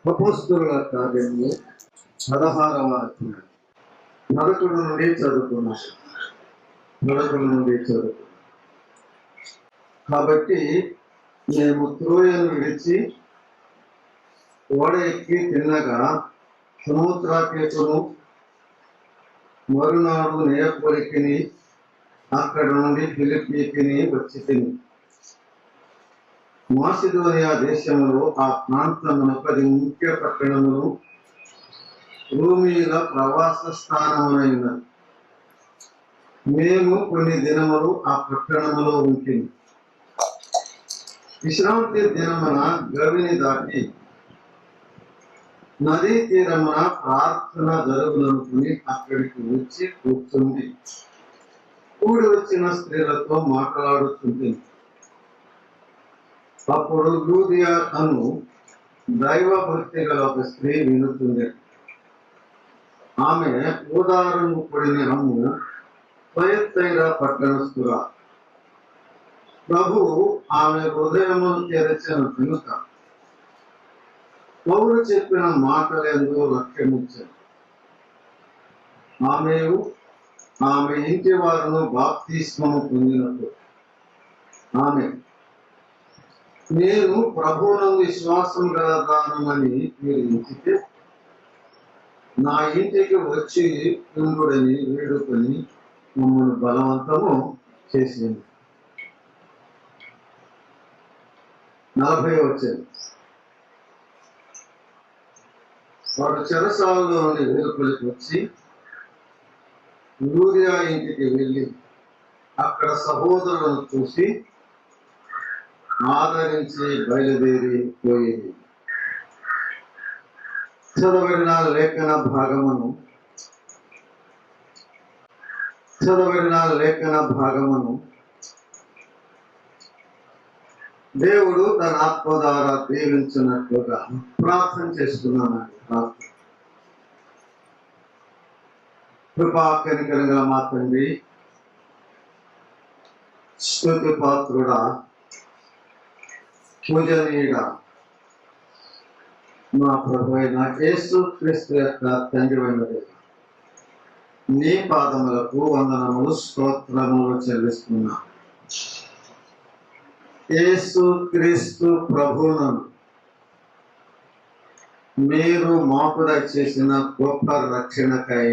అపోస్తలుల కార్యము 16వ అధ్యాయం మొదటి నుండి చదువుకున్నాం. కాబట్టి మేము త్రోయను విడిచి ఓడ ఎక్కి తిన్నగా సముద్రాకేతును మరునాడు నేయపొలికిని అక్కడ నుండి ఫిలిప్పీకిని వచ్చి తిని మాసిదోనియా దేశంలో ఆ ప్రాంతమున 10 ముఖ్య పట్టణములు భూమిల ప్రవాస స్థానములైనవి. మేము కొన్ని దినములు ఆ పట్టణములో ఉంటుంది. విశ్రాంతి దినమున గవిని దాటి నదీ తీరమున ప్రార్థన జరుగుననుకుని అక్కడికి వచ్చి కూర్చుంది. కూడి వచ్చిన స్త్రీలతో మాట్లాడుతుంది. అప్పుడు లూదియా అను దైవ భక్తి గల ఒక స్త్రీ వినుతుంది. ఆమె ఊదారంగు పొడిని అమ్ము స్వయత్తైన పట్టణస్థుర. ప్రభు ఆమె హృదయమును తెరచిన కనుక పౌలు చెప్పిన మాటలందు లక్ష్యమిచ్చారు. ఆమె ఇంటి వారును బాప్తిస్మము పొందినప్పుడు ఆమె, నేను ప్రభువునందు విశ్వాసం గలదానమని మీరు ఎంచితే నా ఇంటికి వచ్చి ఉండుడని వేడుకొని మమ్మల్ని బలవంతము చేసింది. 40వ వచనం. వాడు చెరసాలలో నుండి వేలుపలికి వచ్చి లూదియా ఇంటికి వెళ్ళి అక్కడ సహోదరులను చూసి ఆదరించి బయలుదేరి పోయేది. చదవబడిన లేఖన భాగమును దేవుడు తన ఆత్మ ద్వారా దీవించినట్లుగా ప్రార్థన చేస్తున్నాను. కృపా కనికరం గల మా తండ్రి, స్తుతి పాత్రుడా, పూజనీయుడా, మా ప్రభు అయిన యేసు క్రీస్తు యొక్క తండ్రివైనది నీ పాదములకు వందనములు స్తోత్రములు చెల్లిస్తున్నా. యేసు క్రీస్తు ప్రభువును మీరు మాకు దయచేసిన గొప్ప రక్షణకై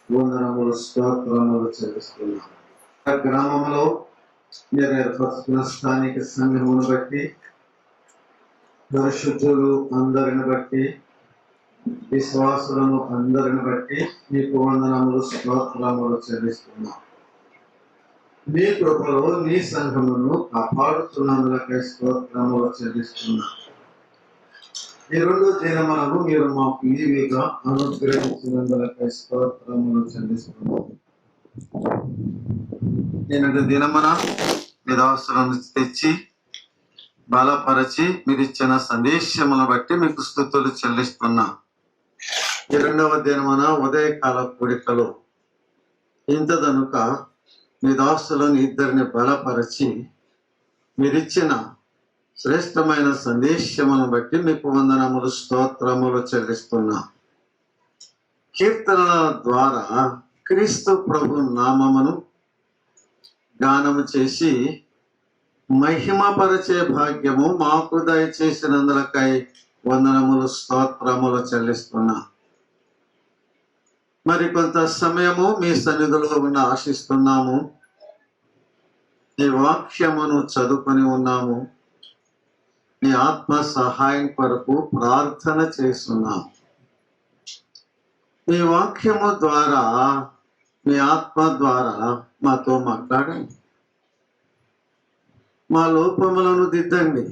వందనములు స్తోత్రములు చెల్లిస్తున్నాం. గ్రామంలో మీరు ఏర్పరుచుకున్న స్థానిక సంఘమును బట్టి, పరిశుద్ధులు అందరిని బట్టి, విశ్వాసులను అందరిని బట్టి మీకు వందనములు స్తోత్రములు చెల్లిస్తున్నాం. నీ కృపలో నీ సంఘమును కాపాడుతున్నందులకై స్తోత్రములు చెల్లిస్తున్నాం. ఈ 2 దినములను మీరు మాకు ఈవిగా అనుగ్రహించినందులకై స్తోత్రములు చెల్లిస్తున్నాం. నేను దినమున మీ దాసులను తెచ్చి బలపరచి మీరు ఇచ్చిన సందేశములను బట్టి మీకు స్తుతులు చెల్లిస్తున్నా. ఈ 2వ దినమున ఉదయకాల కూడికలో ఇంతదనుక మీ దాసులను 2 బలపరచి మీరిచ్చిన శ్రేష్టమైన సందేశములను బట్టి మీకు వందనములు స్తోత్రములు చెల్లిస్తున్నా. కీర్తనల ద్వారా క్రీస్తు ప్రభు నామమును గానము చేసి మహిమపరిచే భాగ్యము మాకు దయచేసినందులకై వందనములు స్తోత్రములు చెల్లిస్తున్నా. మరి కొంత సమయము మీ సన్నిధిలో ఉన్న ఆశిస్తున్నాము. ఈ వాక్యమును చదువుకొని ఉన్నాము. మీ ఆత్మ సహాయం కొరకు ప్రార్థన చేస్తున్నాము. మీ వాక్యము ద్వారా, మీ ఆత్మ ద్వారా మాతో మాట్లాడండి. మా లోపములను దిద్దండి.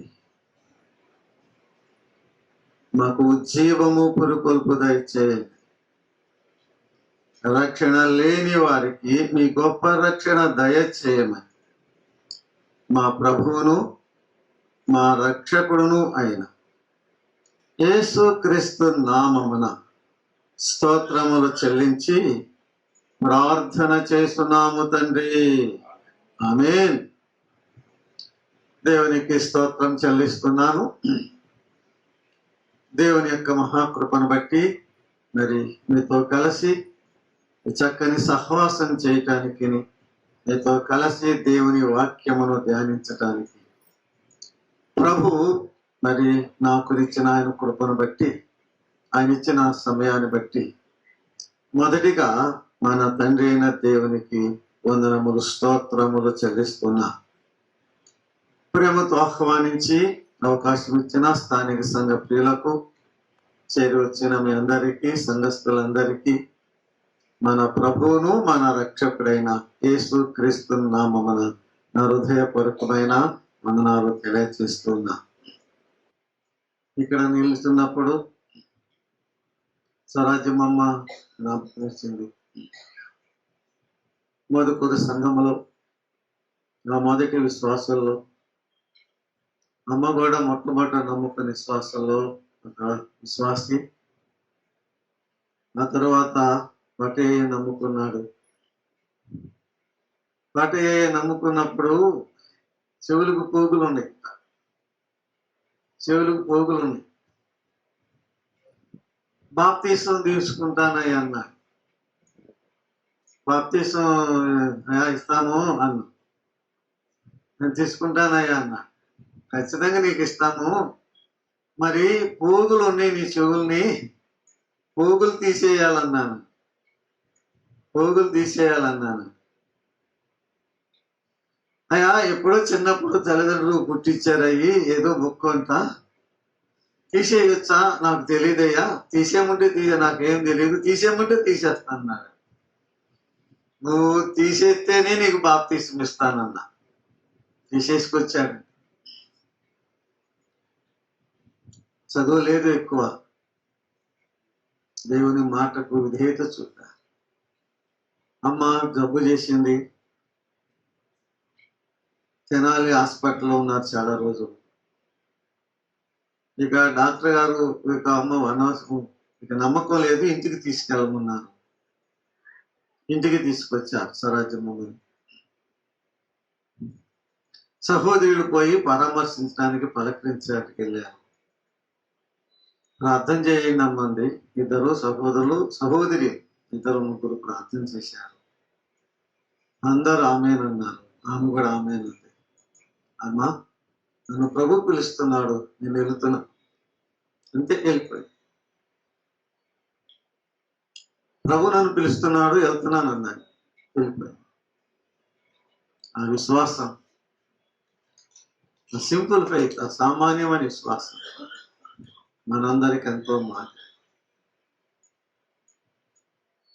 మాకు ఉజ్జీవము పురుకొల్పు దయచేయండి. రక్షణ లేని వారికి మీ గొప్ప రక్షణ దయచేయమని మా ప్రభువును మా రక్షకుడును అయిన యేసు క్రీస్తు నామమున స్తోత్రములు చెల్లించి ప్రార్థన చేస్తున్నాము తండ్రి. ఆమేన్. దేవునికి స్తోత్రం చెల్లిస్తున్నాను. దేవుని యొక్క మహాకృపను బట్టి మరి మీతో కలిసి చక్కని సహవాసం చేయటానికి, మీతో కలిసి దేవుని వాక్యమును ధ్యానించటానికి ప్రభు మరి నాకు ఇచ్చిన ఆయన కృపను బట్టి, ఆయన ఇచ్చిన సమయాన్ని బట్టి మొదటిగా మన తండ్రి అయిన దేవునికి వందనములు, స్తోత్రములు చెల్లిస్తున్నా. ప్రేమతో ఆహ్వానించి అవకాశం ఇచ్చిన స్థానిక సంఘ ప్రియులకు, చేరి వచ్చిన మీ అందరికీ, సంఘస్థులందరికీ మన ప్రభువును మన రక్షకుడైన యేసు క్రీస్తు నామమున నా హృదయపూర్వకమైన వందనాలు తెలియజేస్తున్నా. ఇక్కడ నిలుస్తున్నప్పుడు స్వరాజ్యమమ్మ జ్ఞాపకం వచ్చింది. మధుకూరు సంఘములో నా మొదటి విశ్వాసంలో అమ్మ కూడా మొట్టమొదట నమ్ముకున్న విశ్వాసంలో ఒక విశ్వాసి. ఆ తర్వాత పటయ్య నమ్ముకున్నాడు. పటయ్య నమ్ముకున్నప్పుడు చెవులకు పోగులు ఉన్నాయి. బాప్తీసం తీసుకుంటానయ్యా అన్నాడు. బాప్తీసం ఇస్తాము అన్నా. నేను తీసుకుంటానయ్యా అన్నా. ఖచ్చితంగా నీకు ఇస్తాము. మరి పోగులు ఉన్నాయి నీ చెవుల్ని, పోగులు తీసేయాలన్నాను. అయ్యా ఎప్పుడో చిన్నప్పుడు తల్లిదండ్రులు పుట్టించారయ్యి, ఏదో బుక్ అంతా తీసేయొచ్చా నాకు తెలియదయ్యా, తీసేయమంటే నాకేం తెలియదు, తీసేయమంటే తీసేస్తా అన్నాడు. నువ్వు తీసేస్తేనే నీకు బాప్తీసం ఇస్తానన్నా. తీసేసుకొచ్చాడు. చదువు లేదు ఎక్కువ, దేవుని మాటకు విధేయత చూడ. అమ్మ జబ్బు చేసింది, తెనాలి హాస్పిటల్లో ఉన్నారు చాలా రోజులు. ఇక డాక్టర్ గారు ఇక అమ్మ అనవసరం, ఇక నమ్మకం లేదు, ఇంటికి తీసుకెళ్ళమన్నారు. ఇంటికి తీసుకొచ్చారు స్వరాజ్యమ్మని. సహోదరుడు పోయి పరామర్శించడానికి పలకరించడానికి వెళ్ళారు. ప్రార్థన చేయండి అమ్మంది. ఇద్దరు సహోదరి ఇద్దరు ముగ్గురు ప్రార్థన చేశారు. అందరూ ఆమెనన్నారు. ఆమె కూడా ఆమెనంది. అమ్మా నన్ను ప్రభు పిలుస్తున్నాడు, నేను వెళుతున్నా అంతే. వెళ్ళిపోయి ప్రభు నన్ను పిలుస్తున్నాడు, వెళ్తున్నాను అన్నాడు. వెళ్ళిపోయి ఆ విశ్వాసం, సింపుల్ ఫెయిత్, ఆ సామాన్యమైన విశ్వాసం మనందరికి ఎంతో మాది.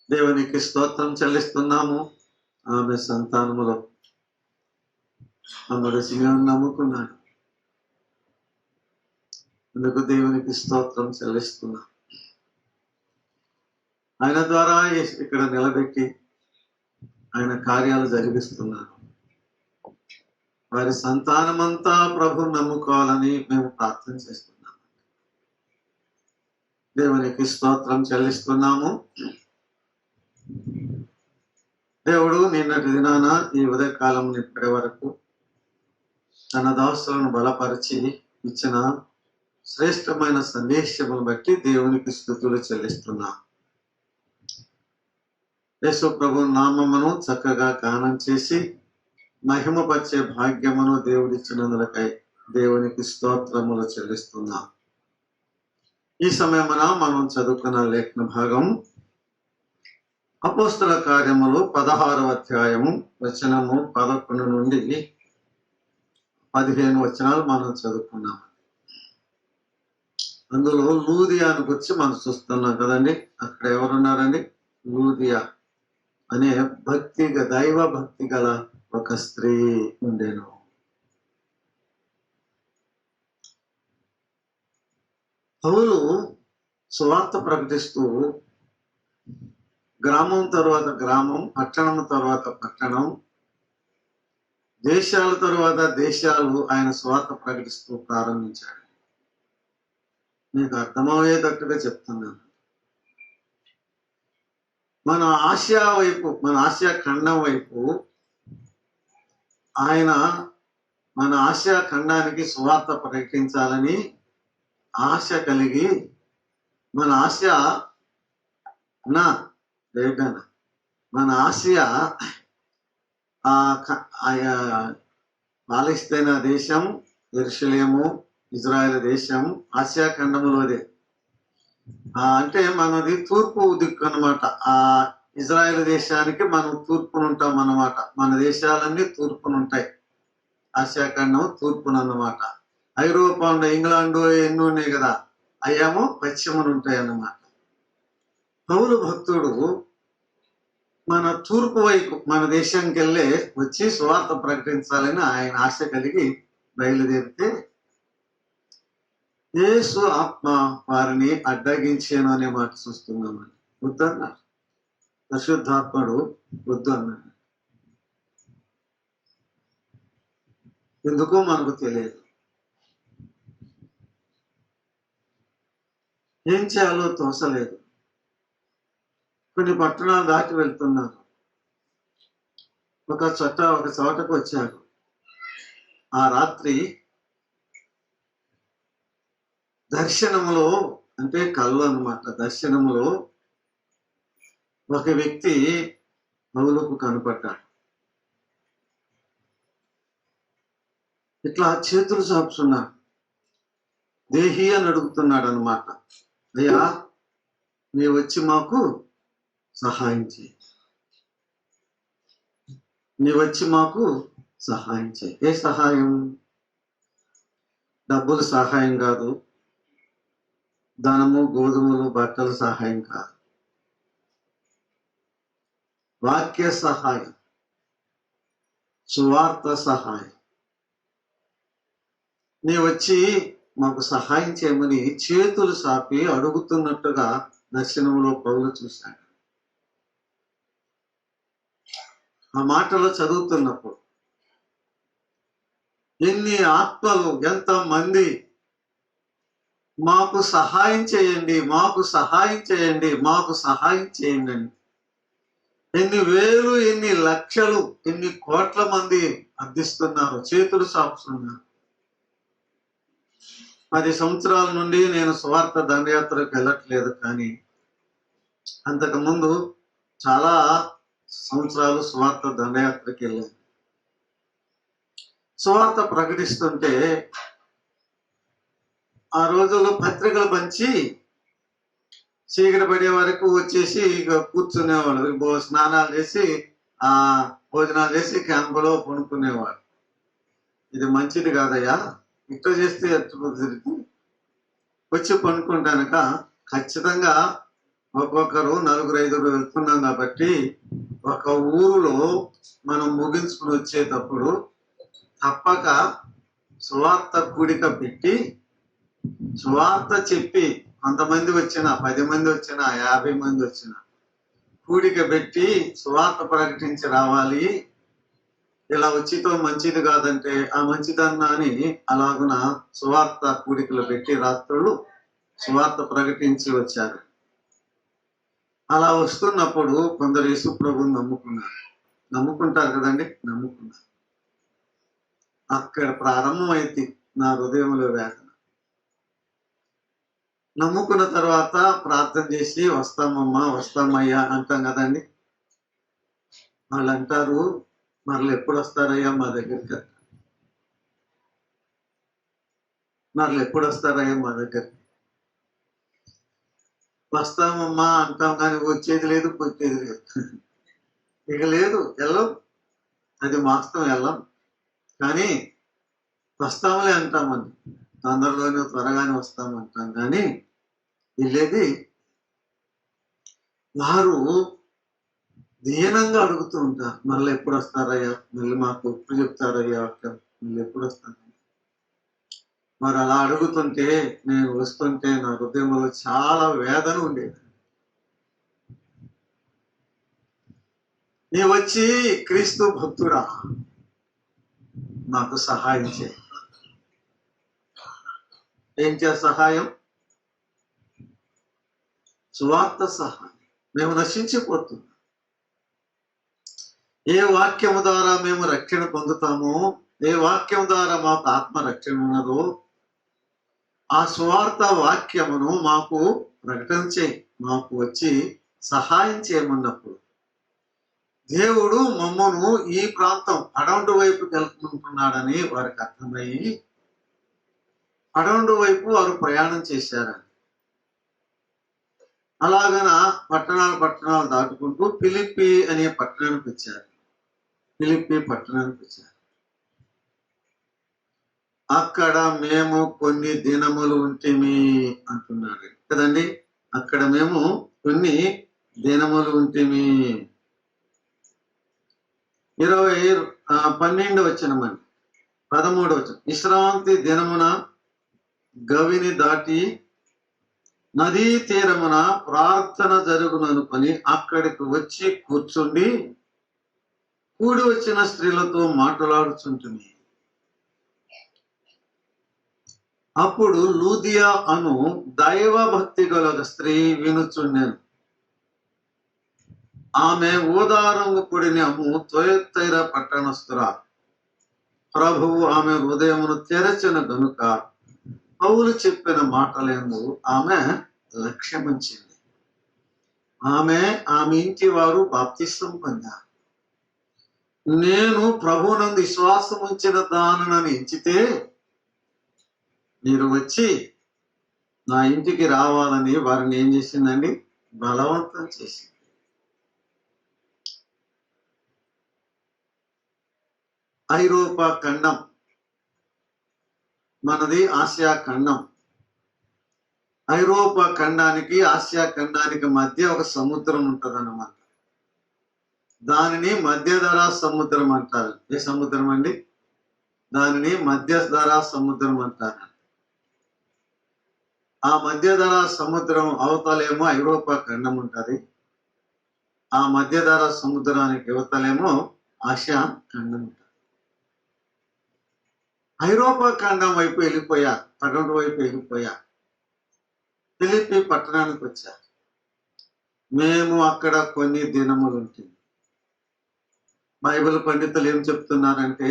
దేవునికి స్తోత్రం చెల్లిస్తున్నాము. ఆమె సంతానములో అమ్మడు సిమియోను నమ్ముకున్నాడు. అందుకు దేవునికి స్తోత్రం చెల్లిస్తున్నాం. ఆయన ద్వారా ఇక్కడ నిలబెట్టి ఆయన కార్యాలు జరిగిస్తున్నారు. వారి సంతానమంతా ప్రభు నమ్ముకోవాలని మేము ప్రార్థన చేస్తున్నాము. దేవునికి స్తోత్రం చెల్లిస్తున్నాము. దేవుడు నిన్నటి దినాన ఈ ఉదయకాలం ఇప్పటి వరకు తన దాసులను బలపరిచి ఇచ్చిన శ్రేష్టమైన సందేశమును బట్టి దేవునికి స్తుతులు చెల్లిస్తున్నా. యేసు ప్రభు నామమును చక్కగా గానం చేసి మహిమపరిచే భాగ్యమును దేవుడిచ్చినందులకై దేవునికి స్తోత్రములు చెల్లిస్తున్నా. ఈ సమయమున మనం చదువుకున్న లేఖన భాగం అపోస్తల కార్యములు 16వ అధ్యాయము వచనము 11 నుండి 15 వచనాలు మనం చదువుకున్నాం. అందులో లూదియాను గురించి మనం చూస్తున్నాం కదండి. అక్కడ ఎవరున్నారండి? లూదియా అనే దైవ భక్తి గల ఒక స్త్రీ ఉండేను. పౌలు సువార్త ప్రకటిస్తూ గ్రామం తర్వాత గ్రామం, పట్టణం తర్వాత పట్టణం, దేశాల తర్వాత దేశాలు ఆయన సువార్త ప్రకటిస్తూ ప్రారంభించాడు. మీకు అర్థమయ్యేటట్టుగా చెప్తున్నాను. మన ఆసియా ఖండం వైపు ఆయన మన ఆసియా ఖండానికి సువార్త ప్రకటించాలని ఆశ కలిగి మన ఆశ నా రేగన మన ఆసియా పాలస్తీనా దేశం, యెరూషలేము, ఇజ్రాయెల్ దేశం ఆసియా ఖండములోదే. అంటే మనది తూర్పు దిక్కు అనమాట. ఇజ్రాయెల్ దేశానికి మనం తూర్పునుంటాం అన్నమాట. మన దేశాలన్నీ తూర్పునుంటాయి. ఆసియా ఖండం తూర్పునన్నమాట. ఐరోపా ఇంగ్లాండ్ ఎన్ని ఉన్నాయి కదా, అయ్యేమో పశ్చిమనుంటాయి అన్నమాట. పౌలు భక్తుడు మన తూర్పు వైపు మన దేశానికి వచ్చి సువార్త ప్రకటించాలని ఆయన ఆశ కలిగి బయలుదేరితే యేసు ఆత్మ వారిని అడ్డగించాను అనే మాట చూస్తున్నామని. వద్దన్నాడు, పరిశుద్ధాత్ముడు వద్దు అన్నాడు. ఎందుకో మనకు తెలియదు, ఏం చేయాలో తోసలేదు. కొన్ని పట్టణాలు దాటి వెళ్తున్నారు. ఒక చోటకు వచ్చారు. ఆ రాత్రి దర్శనములో, అంటే కళ్ళు అన్నమాట, దర్శనములో ఒక వ్యక్తి పౌలుకు కనపడ్డాడు. ఇట్లా చేతులు చాపుతున్నాడు, దేహి అని అడుగుతున్నాడు అన్నమాట. అయ్యా, నీ వచ్చి మాకు సహాయం చేయి, నీ వచ్చి మాకు సహాయం చేయి. ఏ సహాయం? డబ్బులు సహాయం కాదు, ధనము, గోధుమలు, బట్టలు సహాయం కాదు, వాక్య సహాయం, సువార్త సహాయం. నీ వచ్చి మాకు సహాయం చేయమని చేతులు సాపి అడుగుతున్నట్టుగా దర్శనంలో పౌలు చూశాడు. ఆ మాటలో చదువుతున్నప్పుడు ఎన్ని ఆత్మలు, ఎంతమంది మాకు సహాయం చేయండి, మాకు సహాయం చేయండి, మాకు సహాయం చేయండి అని ఎన్ని వేలు, ఎన్ని లక్షలు, ఎన్ని కోట్ల మంది అర్థిస్తున్నారు, చేతులు సాపుతున్నారు. 10 సంవత్సరాల నుండి నేను సువార్త దండయాత్రకు వెళ్ళట్లేదు, కానీ అంతకుముందు చాలా సంవత్సరాలు సువార్త దండయాత్రకి వెళ్ళాను. సువార్త ప్రకటిస్తుంటే ఆ రోజుల్లో పత్రికలు పంచి చీకటి పడే వరకు వచ్చేసి ఇక కూర్చునేవాడు. స్నానాలు చేసి భోజనాలు చేసి క్యాంపులో పడుకునేవాడు. ఇది మంచిది కాదయ్యా, ఇట్లా చేస్తే ఎత్తుకు వచ్చి పనుకుంటానక ఖచ్చితంగా ఒక్కొక్కరు 4-5 వెళ్తున్నాం కాబట్టి ఒక ఊరిలో మనం ముగించుకుని వచ్చేటప్పుడు తప్పక సువార్త కూడిక పెట్టి సువార్త చెప్పి, కొంతమంది వచ్చినా, 10 మంది వచ్చినా, 50 మంది వచ్చినా కూడిక పెట్టి సువార్త ప్రకటించి రావాలి. ఇలా వచ్చితో మంచిది కాదంటే ఆ మంచిదన్నాని అలాగున సువార్త కూడికలు పెట్టి రాత్రులు సువార్త ప్రకటించి వచ్చారు. అలా వస్తున్నప్పుడు కొందరు యేసు ప్రభువుని నమ్ముకుంటారు కదండి, నమ్ముకున్నారు. అక్కడ ప్రారంభమైంది నా హృదయంలో వేదన. నమ్ముకున్న తర్వాత ప్రార్థన చేసి వస్తామమ్మా, వస్తామయ్యా అంటాం కదండి. వాళ్ళు అంటారు, మరలు ఎప్పుడు వస్తారయ్యా మా దగ్గరికి, మరలు ఎప్పుడు వస్తారయ్యా మా దగ్గరికి. వస్తామమ్మా అంటాం కానీ వచ్చేది లేదు, వచ్చేది లేదు. ఇక లేదు, వెళ్ళం, అది వాస్తవం, వెళ్ళం. కానీ వస్తాములే అంటామని, తొందరలోనే త్వరగానే వస్తామంటాం. కానీ వెళ్ళేది వారు దీనంగా అడుగుతూ ఉంటారు, మళ్ళీ ఎప్పుడు వస్తారయ్యా, మళ్ళీ మాకు ఎప్పుడు చెప్తారయ్యా, మళ్ళీ ఎప్పుడు వస్తారు. మరి అలా అడుగుతుంటే, నేను వస్తుంటే నా హృదయంలో చాలా వేదన ఉండేది. నీ వచ్చి క్రీస్తు భక్తుడా నాకు సహాయం చేయి. ఏం సహాయం? సువార్త సహాయం. మేము నశించిపోతున్నాం. ఏ వాక్యము ద్వారా మేము రక్షణ పొందుతామో, ఏ వాక్యం ద్వారా మాకు ఆత్మ రక్షణ ఉన్నదో ఆ సువార్త వాక్యమును మాకు ప్రకటన చేయి, మాకు వచ్చి సహాయం చేయమన్నప్పుడు దేవుడు మమ్మను ఈ ప్రాంతం అడవుడు వైపుకి వెళ్తుంటున్నాడని వారికి అర్థమయ్యి అడవుడు వైపు వారు ప్రయాణం చేశారని. అలాగన పట్టణాలు దాటుకుంటూ ఫిలిప్పి అనే పట్టణానికి వచ్చారు. ఫిలిప్పి పట్టణానికి వచ్చారు. అక్కడ మేము కొన్ని దినములు ఉంటిమి అంటున్నాడు కదండి. అక్కడ మేము కొన్ని దినములు ఉంటిమి. 12 వచనమండి, 13 వచనం. విశ్రాంతి దినమున గవిని దాటి నదీ తీరమున ప్రార్థన జరుగుననుకొని అక్కడికి వచ్చి కూర్చుండి కూడి వచ్చిన స్త్రీలతో మాట్లాడుచుంటుంది. అప్పుడు లూదియా అను దైవ భక్తి గల స్త్రీ వినుచుండెను. ఆమె ఊదారంగు పొడిని తొయత్తైర పట్టణస్తురా. ప్రభువు ఆమె హృదయమును తెరచిన గనుక పౌలు చెప్పిన మాటలందు ఆమె లక్ష్యముంచింది. ఆమె ఇంటి వారు బాప్తిస్వం పొందారు. నేను ప్రభువునందు విశ్వాసం ఉంచిన దానిని ఎంచితే మీరు వచ్చి నా ఇంటికి రావాలని వారిని ఏం చేసిందండి? బలవంతం చేసింది. ఐరోపా ఖండం మనది ఆసియా ఖండం. ఐరోపా ఖండానికి ఆసియా ఖండానికి మధ్య ఒక సముద్రం ఉంటదన్నమాట. దానిని మధ్యధరా సముద్రం అంటారు. ఏ సముద్రం అండి? దానిని మధ్యధరా సముద్రం అంటారు. ఆ మధ్యధరా సముద్రం అవతలేమో ఐరోపా ఖండం ఉంటది. ఆ మధ్యధరా సముద్రానికి యువతలేమో ఆసియా ఖండం ఉంటుంది. ఐరోపా ఖండం వైపు వెళ్ళిపోయా, పడమటి వైపు వెళ్ళిపోయా, ఫిలిప్పి పట్టణానికి వచ్చా. మేము అక్కడ కొన్ని దినములు ఉంటుంది. బైబిల్ పండితులు ఏం చెప్తున్నారంటే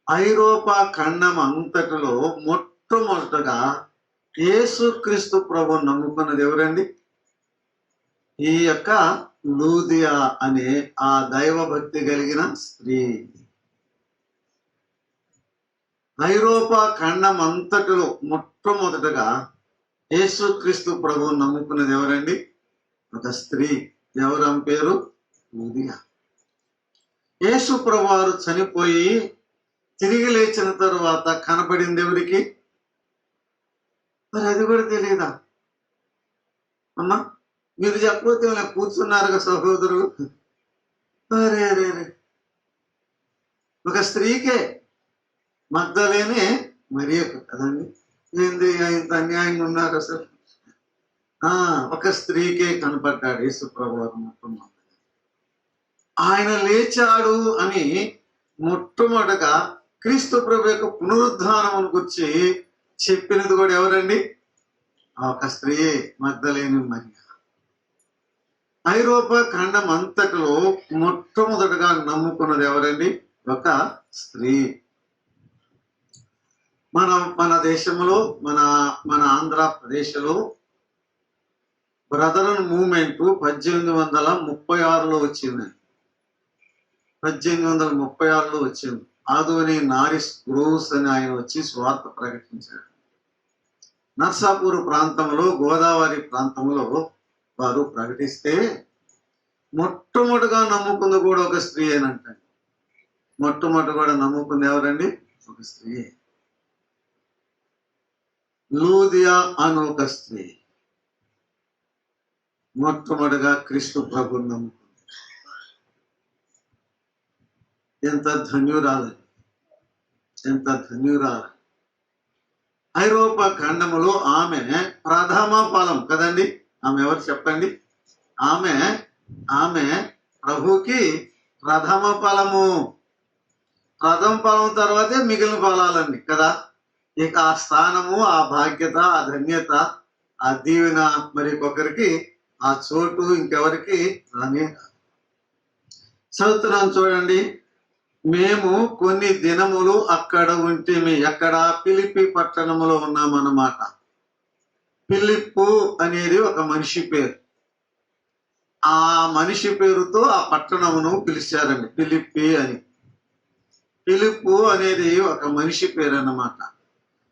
ఐరోపా ఖండం అంతటిలో మొట్టమొదటగా యేసుక్రీస్తు ప్రభు నమ్ముకున్నది ఎవరండి? ఈ యొక్క లూదియా అనే ఆ దైవ భక్తి కలిగిన స్త్రీ. ఐరోపా ఖండం అంతటిలో మొట్టమొదటగా యేసుక్రీస్తు ప్రభువు నమ్ముకున్నది ఎవరండి? ఒక స్త్రీ. ఎవరు ఆమె పేరు? లూదియా. యేసు ప్రభువారు చనిపోయి తిరిగి లేచిన తరువాత కనపడింది ఎవరికి? మరి అది కూడా తెలియదా అమ్మా? మీరు చెప్పకపోతే ఇలా కూర్చున్నారుగా సహోదరులు. అరే అరే అరే, ఒక స్త్రీకే, మగ్దలేనే మరియకు కదండి. ఏంది ఇంత అన్యాయంగా ఉన్నారు అసలు. ఒక స్త్రీకే కనపడ్డాడు యేసు ప్రభువారు మొట్టమొదటి. ఆయన లేచాడు అని మొట్టమొదటగా క్రీస్తు ప్రభు యొక్క పునరుద్ధానం గురించి చెప్పినది కూడా ఎవరండి? ఒక స్త్రీ, మగ్దలేని మరియ. ఐరోపా ఖండం అంతటిలో మొట్టమొదటగా నమ్ముకున్నది ఎవరండి? ఒక స్త్రీ. మన దేశంలో మన ఆంధ్రప్రదేశ్లో బ్రదరన్ మూవ్మెంట్ 1836లో వచ్చింది. 1836లో వచ్చింది. ఆదోని నారిస్ గ్రోవ్స్ అని ఆయన వచ్చి స్వార్థ ప్రకటించాడు. నర్సాపూర్ ప్రాంతంలో, గోదావరి ప్రాంతంలో వారు ప్రకటిస్తే మొట్టమొదటిగా నమ్ముకుంది కూడా ఒక స్త్రీ ఏనంట. మొట్టమొదటి కూడా నమ్ముకుంది ఎవరండి? ఒక స్త్రీ. లూదియా అను ఒక స్త్రీ మొట్టమొదటిగా క్రీస్తు ప్రభువును నమ్ముకుంది. ఎంత ధన్యురాలు, ఎంత ధన్యురాలు. ఐరోపా ఖండములో ఆమె ప్రథమ ఫలం కదండి. ఆమె ఎవరు చెప్పండి? ఆమె ప్రభుకి ప్రథమ ఫలము. ప్రథమ ఫలం తర్వాతే మిగిలిన ఫలాలండి కదా. ఇక ఆ స్థానము, ఆ బాధ్యత, ఆ ధన్యత, ఆ దీవెన మరి ఒకరికి ఆ చోటు ఇంకెవరికి రానే. చదువుతున్నాను చూడండి. మేము కొన్ని దినములు అక్కడ ఉంటిమి. ఎక్కడ? ఫిలిప్పి పట్టణములో ఉన్నామన్నమాట. ఫిలిప్పు అనేది ఒక మనిషి పేరు. ఆ మనిషి పేరుతో ఆ పట్టణమును పిలిచారండి, ఫిలిప్పి అని. ఫిలిప్పు అనేది ఒక మనిషి పేరు అన్నమాట.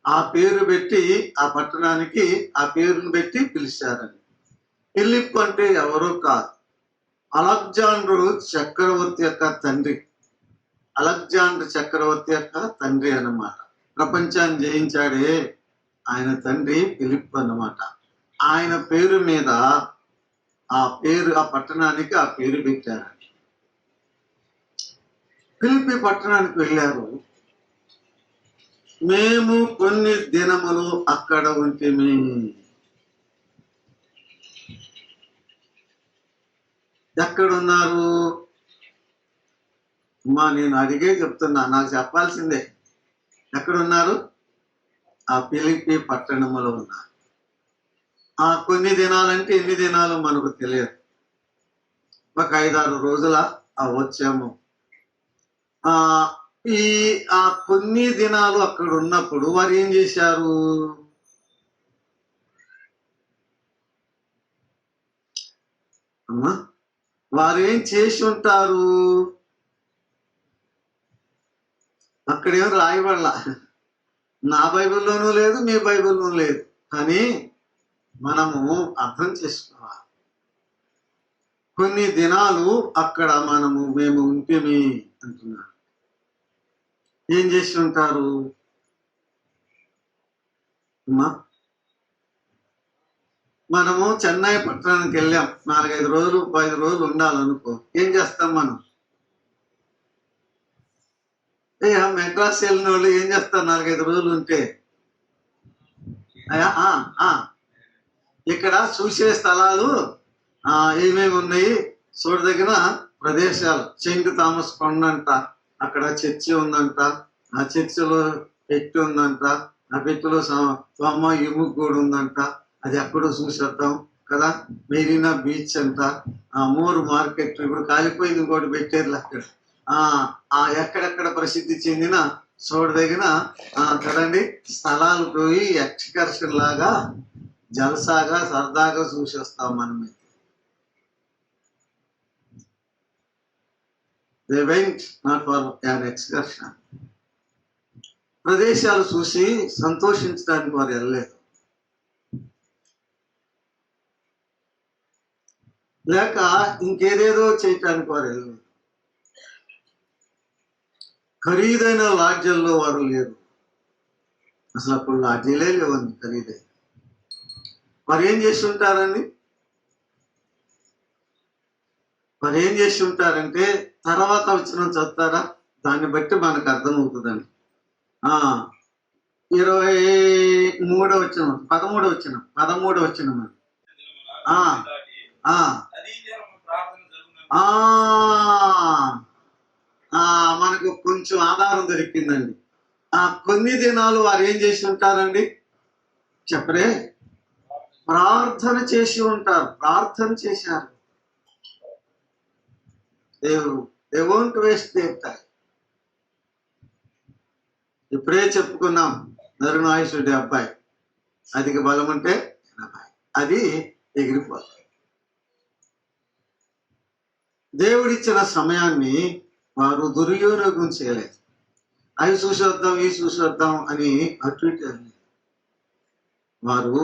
ఆ పేరు పెట్టి ఆ పట్టణానికి ఆ పేరును పెట్టి పిలిచారని. ఫిలిప్ అంటే ఎవరో కాదు, అలెగ్జాండరు చక్రవర్తి యొక్క తండ్రి. అలెగ్జాండర్ చక్రవర్తి యొక్క తండ్రి అన్నమాట. ప్రపంచాన్ని జయించాడే ఆయన తండ్రి ఫిలిప్ అన్నమాట. ఆయన పేరు మీద ఆ పట్టణానికి ఆ పేరు పెట్టారు. ఫిలిప్పి పట్టణానికి వెళ్ళారు. మేము కొన్ని దినములు అక్కడ ఉంటిమి. ఎక్కడున్నారు? అమ్మా, నేను అడిగే చెప్తున్నా, నాకు చెప్పాల్సిందే. ఎక్కడున్నారు? ఆ ఫిలిప్పి పట్టణములో ఉన్నారు. ఆ కొన్ని దినాలంటే ఎన్ని దినాలు మనకు తెలియదు. ఒక 5-6 రోజుల వచ్చాము. ఆ కొన్ని దినాలు అక్కడ ఉన్నప్పుడు వారు ఏం చేశారు? అమ్మా, వారు ఏం చేసి ఉంటారు? అక్కడేం రాయబడలా. నా బైబిల్లోనూ లేదు, మీ బైబిల్లోనూ లేదు. కానీ మనము అర్థం చేసుకోవాలి. కొన్ని దినాలు అక్కడ మేము ఉంటేమి అంటున్నాను. ఏం చేసి ఉంటారు? మనము చెన్నై పట్టణానికి వెళ్ళాం. 4-5 రోజులు 10 రోజులు ఉండాలనుకో. ఏం చేస్తాం మనం? మెడ్రాస్ వెళ్ళిన వాళ్ళు ఏం చేస్తారు 4-5 రోజులు ఉంటే? ఇక్కడ చూసే స్థలాలు ఏమేమి ఉన్నాయి, చూడదగిన ప్రదేశాలు. సెయింట్ థామస్ కొండ అంట, అక్కడ చర్చి ఉందంట, ఆ చర్చిలో పెట్టి ఉందంట, ఆ పెట్టిలో సోమ ఎముక కూడా ఉందంట, అది ఎక్కడో చూసేద్దాం కదా. మెరీనా బీచ్ అంట, మోరు మార్కెట్ ఇప్పుడు కాలిపోయింది, ఇంకోటి పెట్టారు అక్కడ. ఎక్కడెక్కడ ప్రసిద్ధి చెందిన చూడదగిన కదండి స్థలాలు పోయి ఎక్స్కర్షన్ లాగా జలసాగా సరదాగా చూసేస్తాం మనమే. They went not for an excursion. ప్రదేశాలు చూసి సంతోషించడానికి వారు వెళ్ళలేదు, లేక ఇంకేదేదో చేయటానికి వారు వెళ్ళలేదు. ఖరీదైన లాడ్జల్లో వారు లేరు. అసలు అప్పుడు లాడ్జీలే లేవండి ఖరీదైన. వారు ఏం చేసి ఉంటారండి? వారు ఏం చేసి ఉంటారంటే తర్వాత వచ్చిన చదువుతారా, దాన్ని బట్టి మనకు అర్థమవుతుందండి. 23వ వచనం 13వ వచనం మనకు కొంచెం ఆధారం దొరికిందండి. కొన్ని దినాలు వారు ఏం చేసి ఉంటారండి చెప్పరే? ప్రార్థన చేసి ఉంటారు. ప్రార్థన చేశారు. They won't waste their time. ఇప్పుడే చెప్పుకున్నాం, నరునాయుషుడి అబ్బాయి అధిక బలం ఉంటే అది ఎగిరిపోతుంది. దేవుడిచ్చిన సమయాన్ని వారు దుర్వినియోగం చేయలేదు. అవి చూసొద్దాం ఇవి చూసొద్దాం అని అటు ఇటు వారు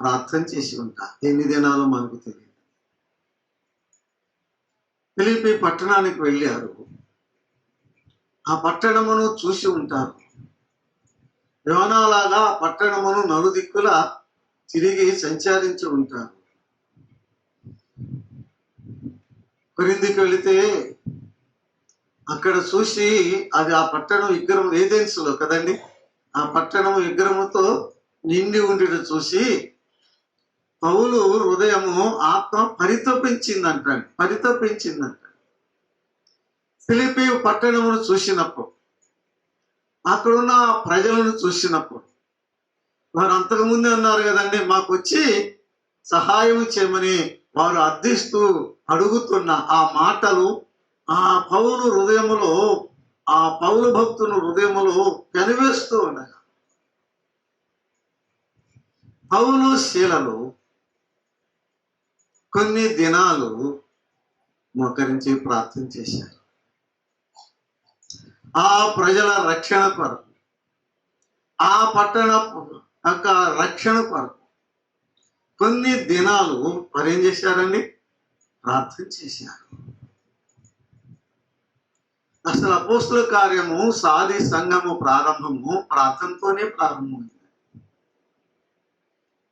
ప్రార్థన చేసి ఉంటారు. ఎన్ని దినాలు మనకు తెలియదు. ఫిలిప్పి పట్టణానికి వెళ్ళారు. ఆ పట్టణమును చూసి ఉంటారు. యోనాలాగా పట్టణమును నలుదిక్కులా తిరిగి సంచరించి ఉంటారు. కొరింథీకి వెళితే అక్కడ చూసి అది ఆ పట్టణం విగ్రహం ఏథెన్స్లో కదండి, ఆ పట్టణం విగ్రహంతో నిండి ఉండేది చూసి పౌలు హృదయము ఆత్మ పరితపించిందంట. ఫిలిప్పి పట్టణమును చూసినప్పుడు, అక్కడున్న ప్రజలను చూసినప్పుడు, వారు అంతకుముందే అన్నారు కదండి, మాకు వచ్చి సహాయం చేయమని వారు అర్థిస్తూ అడుగుతున్న ఆ మాటలు ఆ పౌలు హృదయములో ఆ పౌలు భక్తుని హృదయములో కనివేస్తూ ఉండగా పౌలు శీలలు కొన్ని దినాలు మోకరించి ప్రార్థన చేశారు. ఆ ప్రజల రక్షణ కొరకు, ఆ పట్టణ యొక్క రక్షణ కొరకు కొన్ని దినాలు వారు ఏం చేశారండి? ప్రార్థన చేశారు. అసలు అపోస్తుల కార్యము సాది సంఘము ప్రారంభము ప్రార్థనతోనే ప్రారంభమైంది.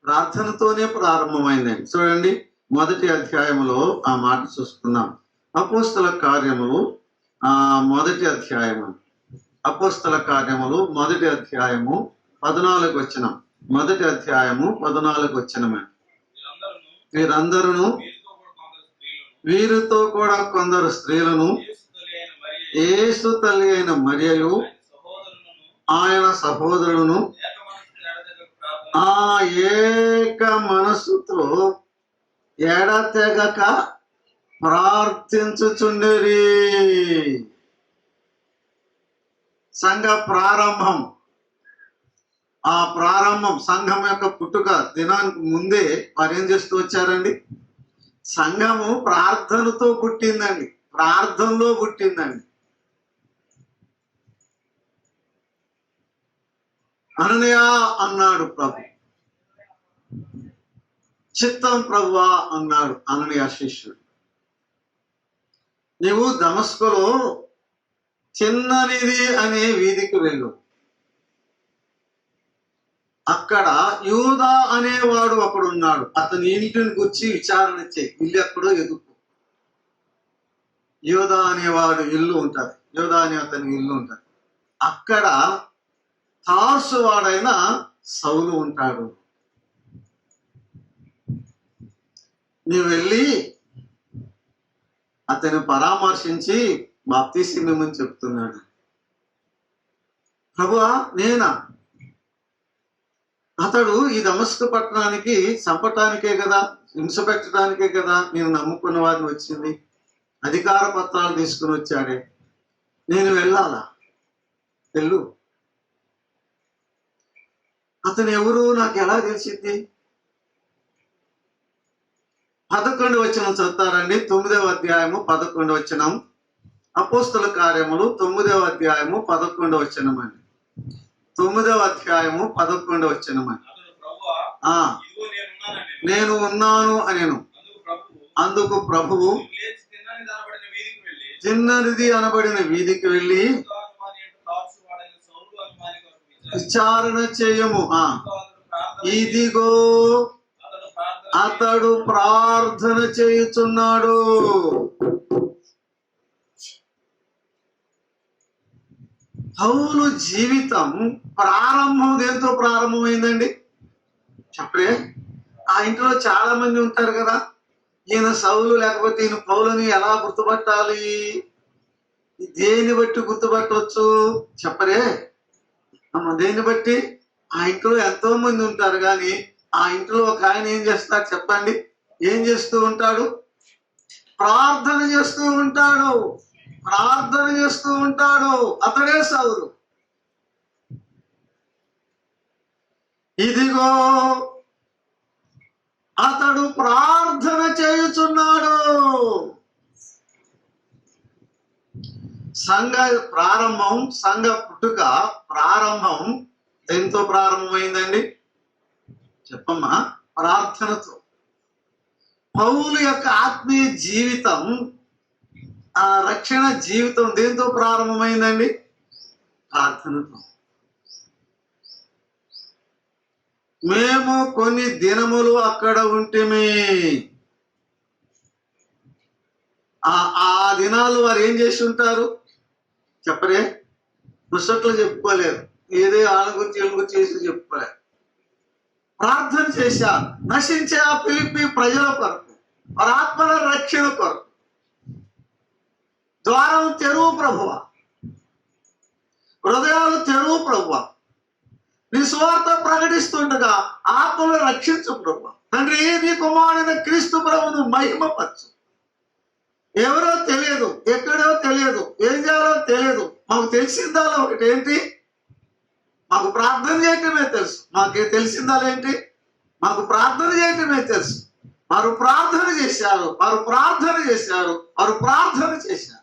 ప్రార్థనతోనే ప్రారంభమైందండి. చూడండి, మొదటి అధ్యాయములో ఆ మాట చూసుకున్నాం. అపోస్తుల కార్యములు మొదటి అధ్యాయము, అపోస్తుల కార్యములు మొదటి అధ్యాయము 14 వచనం. మొదటి అధ్యాయము 14 వచనమే. వీరందరూ వీరితో కూడా కొందరు స్త్రీలను యేసు తల్లి అయిన మరియయు ఆయన సహోదరులను ఆ ఏక మనస్సుతో ఎడతెగక ప్రార్థించుచుండేరి. సంఘ ప్రారంభం, ఆ ప్రారంభం సంఘం యొక్క పుట్టుక దినానికి ముందే వారు ఏం చేస్తూ వచ్చారండి? సంఘము ప్రార్థనతో పుట్టిందండి, ప్రార్థనలో పుట్టిందండి. అననీయ అన్నాడు ప్రభు. చిత్తం ప్రభువా అన్నాడు అననీయ శిష్యుడు. నీవు దమస్కులో చిన్ననిది అనే వీధికి వెళ్ళు. అక్కడ యూదా అనేవాడు ఒకడు ఉన్నాడు. అతని ఇంటిని గురించి విచారణ చేయి. ఇల్లు ఎక్కడో ఎదుగు. యూదా అనేవాడు ఇల్లు ఉంటుంది. యూదా అనే అతని ఇల్లు ఉంటుంది. అక్కడ తార్సు వాడైన సౌలు ఉంటాడు. నీవు వెళ్ళి అతను పరామర్శించి బాప్తిస్మని చెప్తున్నాడు. ప్రభువా, నేనా? అతడు ఈ దమస్కు పట్టణానికి చంపటానికే కదా, హింస పెట్టడానికే కదా నేను నమ్ముకున్న వారిని వచ్చింది. అధికార పత్రాలు తీసుకుని వచ్చాడే, నేను వెళ్ళాలా? వెళ్ళు. అతను ఎవరు నాకు ఎలా తెలిసింది? 11 వచనం చదువుతారండి. 9వ అధ్యాయము 11 వచనం. అపోస్తుల కార్యములు 9వ అధ్యాయము 11 వచనం అండి. 9వ అధ్యాయము 11 వచనం అండి. నేను ఉన్నాను అనేను. అందుకు ప్రభువు చిన్నది అనబడిన వీధికి వెళ్ళి విచారణ చేయము. ఇదిగో అతడు ప్రార్థన చేయుచున్నాడు. పౌలు జీవితం ప్రారంభం దేంతో ప్రారంభమైందండి? చెప్పే, ఆ ఇంట్లో చాలా మంది ఉంటారు కదా. ఈయన సౌలు లేకపోతే ఈయన పౌలుని ఎలా గుర్తుపట్టాలి? దేన్ని బట్టి గుర్తుపట్టవచ్చు చెప్పరే? దేన్ని బట్టి? ఆ ఇంట్లో ఎంతో మంది ఉంటారు, కానీ ఆ ఇంట్లో ఒక ఆయన ఏం చేస్తాడు చెప్పండి? ఏం చేస్తూ ఉంటాడు? ప్రార్థన చేస్తూ ఉంటాడు. ప్రార్థన చేస్తూ ఉంటాడు. అతడే సౌలు. ఇదిగో అతడు ప్రార్థన చేయుచున్నాడు. సంఘ ప్రారంభం, సంఘ పుట్టుక ప్రారంభం దేంతో ప్రారంభమైందండి? చెప్పమ్మా. ప్రార్థనతో. పౌలు యొక్క ఆత్మీయ జీవితం, ఆ రక్షణ జీవితం దేంతో ప్రారంభమైందండి? ప్రార్థనతో. మేము కొన్ని దినములు అక్కడ ఉంటిమి. ఆ దినాలు వారు ఏం చేసి ఉంటారు చెప్పరే? ముసట్లు చెప్పుకోలేరు. ఏదే వాళ్ళ గురించి వీళ్ళ గురించి చేసి చెప్పుకోలేరు. ప్రార్థన చేశారు. నశించే ఆ ఫిలిప్పీ ప్రజల కొరకు, వారి ఆత్మల రక్షణ కొరకు. ద్వారం తెరువు ప్రభువా, హృదయాలు తెరువు ప్రభువా, నీ సువార్త ప్రకటిస్తుండగా ఆత్మలు రక్షించు ప్రభువా. తండ్రి, నీ కుమారుడైన క్రీస్తు ప్రభువును మహిమపరచు. ఎవరో తెలియదు, ఎక్కడో తెలియదు, ఏం చేయాలో తెలియదు, మాకు తెలిసిందాలో ఒకటి ఏంటి? మాకు ప్రార్థన చేయటమే తెలుసు. మాకు తెలిసిందాలో ఏంటి? మాకు ప్రార్థన చేయటమే తెలుసు. వారు ప్రార్థన చేశారు, వారు ప్రార్థన చేశారు, వారు ప్రార్థన చేశారు.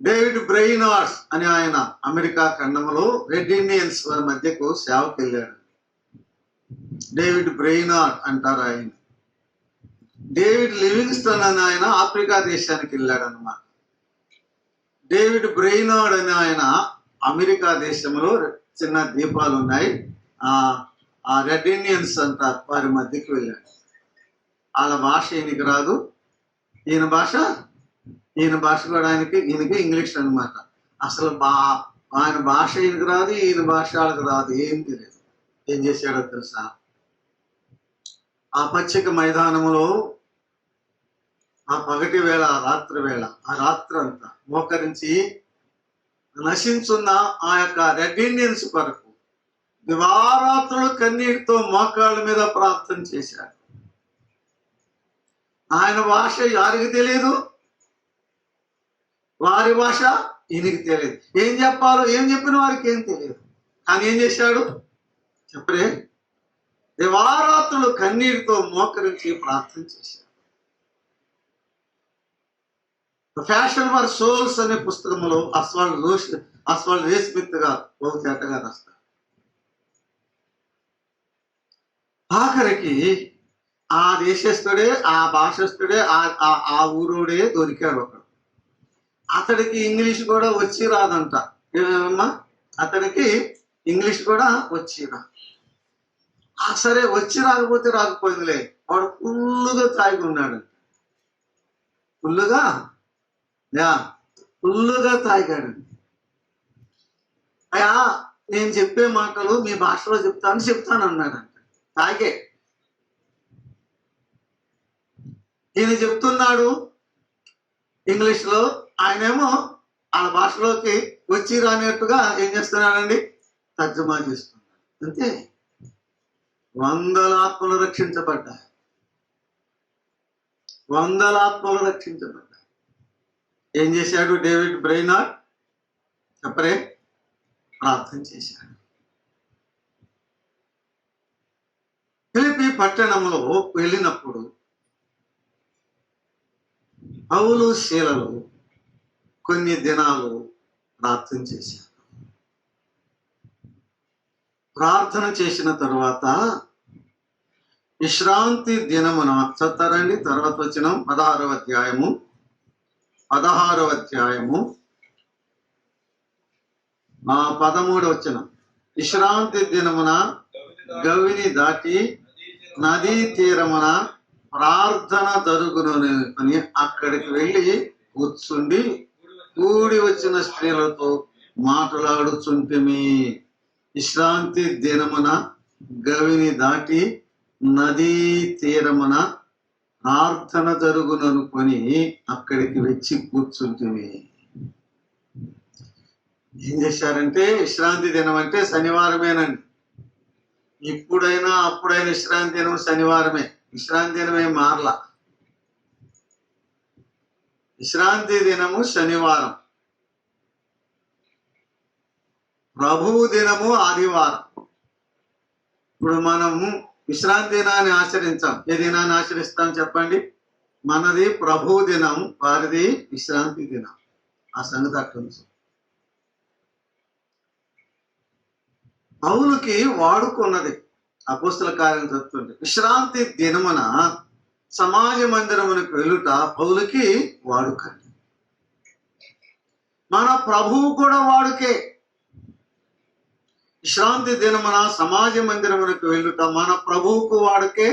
డేవిడ్ బ్రెయినార్డ్స్ అని ఆయన అమెరికా ఖండంలో రెడ్ ఇండియన్స్ వారి మధ్యకు సేవకు వెళ్ళాడు. డేవిడ్ బ్రెయినార్డ్ అంటారు ఆయన. డేవిడ్ లివింగ్స్టన్ అని ఆయన ఆఫ్రికా దేశానికి వెళ్ళాడు అన్నమాట. డేవిడ్ బ్రెయినార్డ్ అని ఆయన అమెరికా దేశంలో చిన్న ద్వీపాలు ఉన్నాయి, ఆ రెడ్ ఇండియన్స్ అంటారు, వారి మధ్యకి వెళ్ళాడు. వాళ్ళ భాష ఈయనకి రాదు, ఈయన భాష కూడా ఈయనకి ఇంగ్లీష్ అనమాట. అసలు ఆయన భాష ఈయనకి రాదు, ఈయన భాష వాళ్ళకి రాదు, ఏం తెలియదు. ఏం చేశాడో తెలుసా? ఆ పచ్చిక మైదానంలో ఆ పగటి వేళ, రాత్రి వేళ, ఆ రాత్రి అంతా మోకరించి నశించున్న ఆ యొక్క రెడ్ ఇండియన్స్ కొరకు దివారాత్రులు కన్నీటితో మోకాళ్ళ మీద ప్రార్థన చేశాడు. ఆయన భాష వారికి తెలియదు, వారి భాష ఈయనకి తెలియదు. ఏం చెప్పాలో, ఏం చెప్పిన వారికి ఏం తెలియదు. కానీ ఏం చేశాడు చెప్పరే? దివారాత్రులు కన్నీటితో మోకరించి ప్రార్థన చేశాడు. ఫ్యాషన్ ఫర్ సోల్స్ అనే పుస్తకంలో అస్వాల్డ్ రే స్మిత్ గారు ఒక చేటగా రాస్తారు. ఆఖరికి ఆ దేశస్తుడే, ఆ భాషస్తుడే, ఆ ఊరోడే దొరికాడు ఒకడు. అతడికి ఇంగ్లీష్ కూడా వచ్చి రాదంట. ఏమమ్మా? అతడికి ఇంగ్లీష్ కూడా వచ్చి రా. సరే, వచ్చి రాకపోతే రాకపోయిందిలే, వాడు ఫుల్లుగా తాగి ఉన్నాడు. ఫుల్లుగా తాగాడు. అయ్యా, నేను చెప్పే మాటలు మీ భాషలో చెప్తాను అన్నాడంట. తాగే ఈయన చెప్తున్నాడు ఇంగ్లీష్లో, ఆయనేమో ఆ భాషలోకి వచ్చి రానట్టుగా ఏం చేస్తున్నాడండి? తర్జుమా చేస్తున్నాడు. అంతే. 100 ఆత్మలు రక్షించబడ్డాయి. 100 ఆత్మలు రక్షించబడ్డాయి. ఏం చేశాడు డేవిడ్ బ్రెయినార్డ్ చెప్పరే? ప్రార్థన చేశాడు. ఫిలిప్పీ పట్టణంలో వెళ్ళినప్పుడు పౌలు శీలలు కొన్ని దినాలు ప్రార్థన చేశారు. ప్రార్థన చేసిన తరువాత విశ్రాంతి దినమున చదవండి. తర్వాత వచ్చిన 16వ అధ్యాయము 13వ వచనం. విశ్రాంతి దినమున గవిని దాటి నదీ తీరమున ప్రార్థన జరుగునని అక్కడికి వెళ్ళి కూర్చుండి కూడి వచ్చిన స్త్రీలతో మాట్లాడుచుంటిమి. విశ్రాంతి దినమున గవిని దాటి నదీ తీరమున ప్రార్థన జరుగుననుకొని అక్కడికి వచ్చి కూర్చుంటిమి. ఏం చేశారంటే, విశ్రాంతి దినం అంటే శనివారమేనండి. ఇప్పుడైనా అప్పుడైనా విశ్రాంతి దినం శనివారమే. విశ్రాంతి దినమే మారలా. విశ్రాంతి దినము శనివారం, ప్రభువు దినము ఆదివారం. ఇప్పుడు మనము విశ్రాంతి దినాన్ని ఆచరించాం. ఏ దినాన్ని ఆచరిస్తాం చెప్పండి? మనది ప్రభువు దినం, వారిది విశ్రాంతి దినం. ఆ సంగతి అట్లుంది. పౌలుకి వాడుకున్నది అపోస్తల కార్యం చెప్తుంటే, విశ్రాంతి దినమున సమాజ మందిరమునకు వెళ్ళుట పౌలుకి వాడుక. మన ప్రభువు కూడా వాడుకే. విశ్రాంతి దినమున సమాజ మందిరమునకు వెళ్ళుట మన ప్రభువుకు వాడుకే.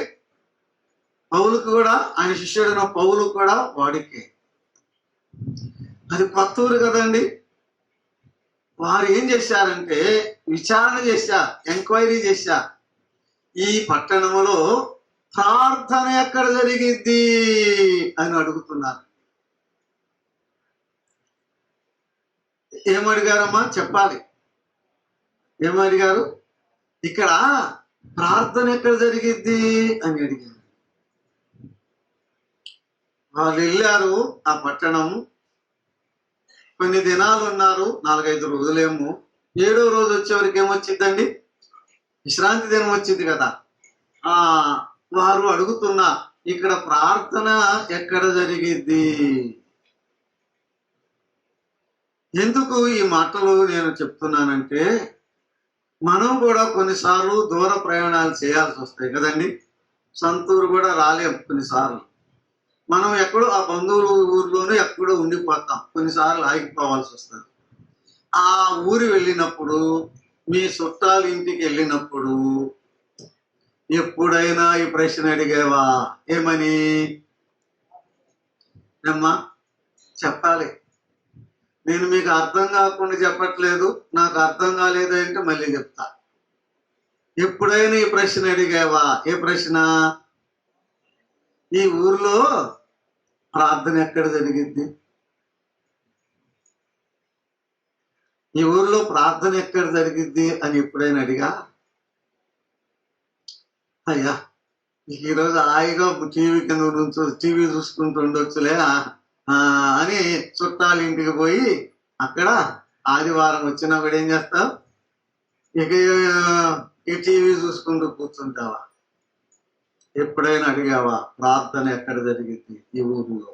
పౌలుకు కూడా, ఆయన శిష్యుడైన పౌలు కూడా వాడుకే. అది కొత్త ఊరు కదండి. వారు ఏం చేశారంటే విచారణ చేశారు, ఎంక్వైరీ చేశారు. ఈ పట్టణంలో ప్రార్థన ఎక్కడ జరిగిద్ది అని అడుగుతున్నారు. ఏమడిగారమ్మా? చెప్పాలి. ఏమడిగారు? ఇక్కడ ప్రార్థన ఎక్కడ జరిగిద్ది అని అడిగారు. వాళ్ళు వెళ్ళారు ఆ పట్టణం. కొన్ని దినాలు ఉన్నారు, 4-5 రోజులేమో. 7వ రోజు వచ్చేవరకు ఏమొచ్చిందండి? విశ్రాంతి దినం వచ్చింది కదా. ఆ వారు అడుగుతున్నా, ఇక్కడ ప్రార్థన ఎక్కడ జరిగిద్ది? ఎందుకు ఈ మాటలు నేను చెప్తున్నానంటే, మనం కూడా కొన్నిసార్లు దూర ప్రయాణాలు చేయాల్సి వస్తాయి కదండి. సొంతూరు కూడా రాలేం కొన్నిసార్లు. మనం ఎక్కడో ఆ బంధువుల ఊర్లోనే ఎక్కడో ఉండిపోతాం, కొన్నిసార్లు ఆగిపోవాల్సి వస్తుంది. ఆ ఊరు వెళ్ళినప్పుడు, మీ చుట్టాల ఇంటికి వెళ్ళినప్పుడు ఎప్పుడైనా ఈ ప్రశ్న అడిగావా? ఏమని? అమ్మా చెప్పాలి. నేను మీకు అర్థం కాకుండా చెప్పట్లేదు, నాకు అర్థం కాలేదంటే మళ్ళీ చెప్తా. ఎప్పుడైనా ఈ ప్రశ్న అడిగావా? ఏ ప్రశ్న? ఈ ఊర్లో ప్రార్థన ఎక్కడ జరిగిద్ది? ఈ ఊర్లో ప్రార్థన ఎక్కడ జరిగిద్ది అని ఎప్పుడైనా అడిగా? అయ్యా ఈరోజు హాయిగా టీవీ కింద నుంచి టీవీ చూసుకుంటూ ఉండొచ్చులే అని చుట్టాల ఇంటికి పోయి అక్కడ ఆదివారం వచ్చినప్పుడు ఏం చేస్తావు? ఇక ఈ టీవీ చూసుకుంటూ కూర్చుంటావా? ఎప్పుడైనా అడిగావా ప్రార్థన ఎక్కడ జరిగింది ఈ ఊరిలో?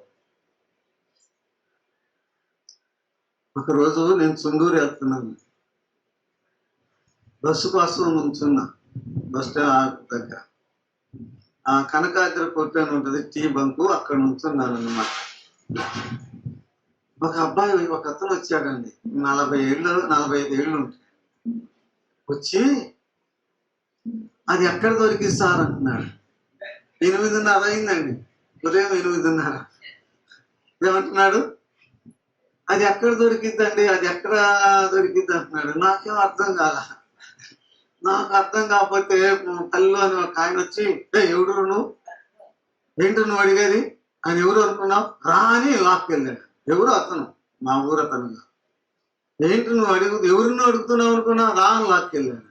ఒకరోజు నేను చుండూరు వెళ్తున్నాను, బస్సు కోసం నుంచున్నా బస్ స్టాండ్ దగ్గర. ఆ కనకాద్రి కొట్టు అని ఉంటుంది, టీ బంకు, అక్కడ నుంచున్నాను అన్నమాట. ఒక అబ్బాయి, ఒక అతను వచ్చాడండి, 45 ఏళ్ళు ఉంటాయి. వచ్చి అది ఎక్కడ దొరికింది సార్ అంటున్నాడు. 8:30 అయిందండి, ఉదయం 8:30. ఏమంటున్నాడు? అది ఎక్కడ దొరికిద్దండి, అది ఎక్కడ దొరికిద్ది అంటున్నాడు. నాకేం అర్థం కాల. నాకు అర్థం కాకపోతే కళ్ళు అని ఒక ఆయన వచ్చి, ఎవడు నువ్వు, ఏంటి నువ్వు అడిగేది అని ఎవరు అనుకున్నావు రా అని లాక్కెళ్ళాడు. ఎవరు? అతను, మా ఊరు అతను. ఏంటి నువ్వు ఎవరినో అడుగుతున్నావు అనుకున్నా, రా అని లాక్కెళ్ళాడు.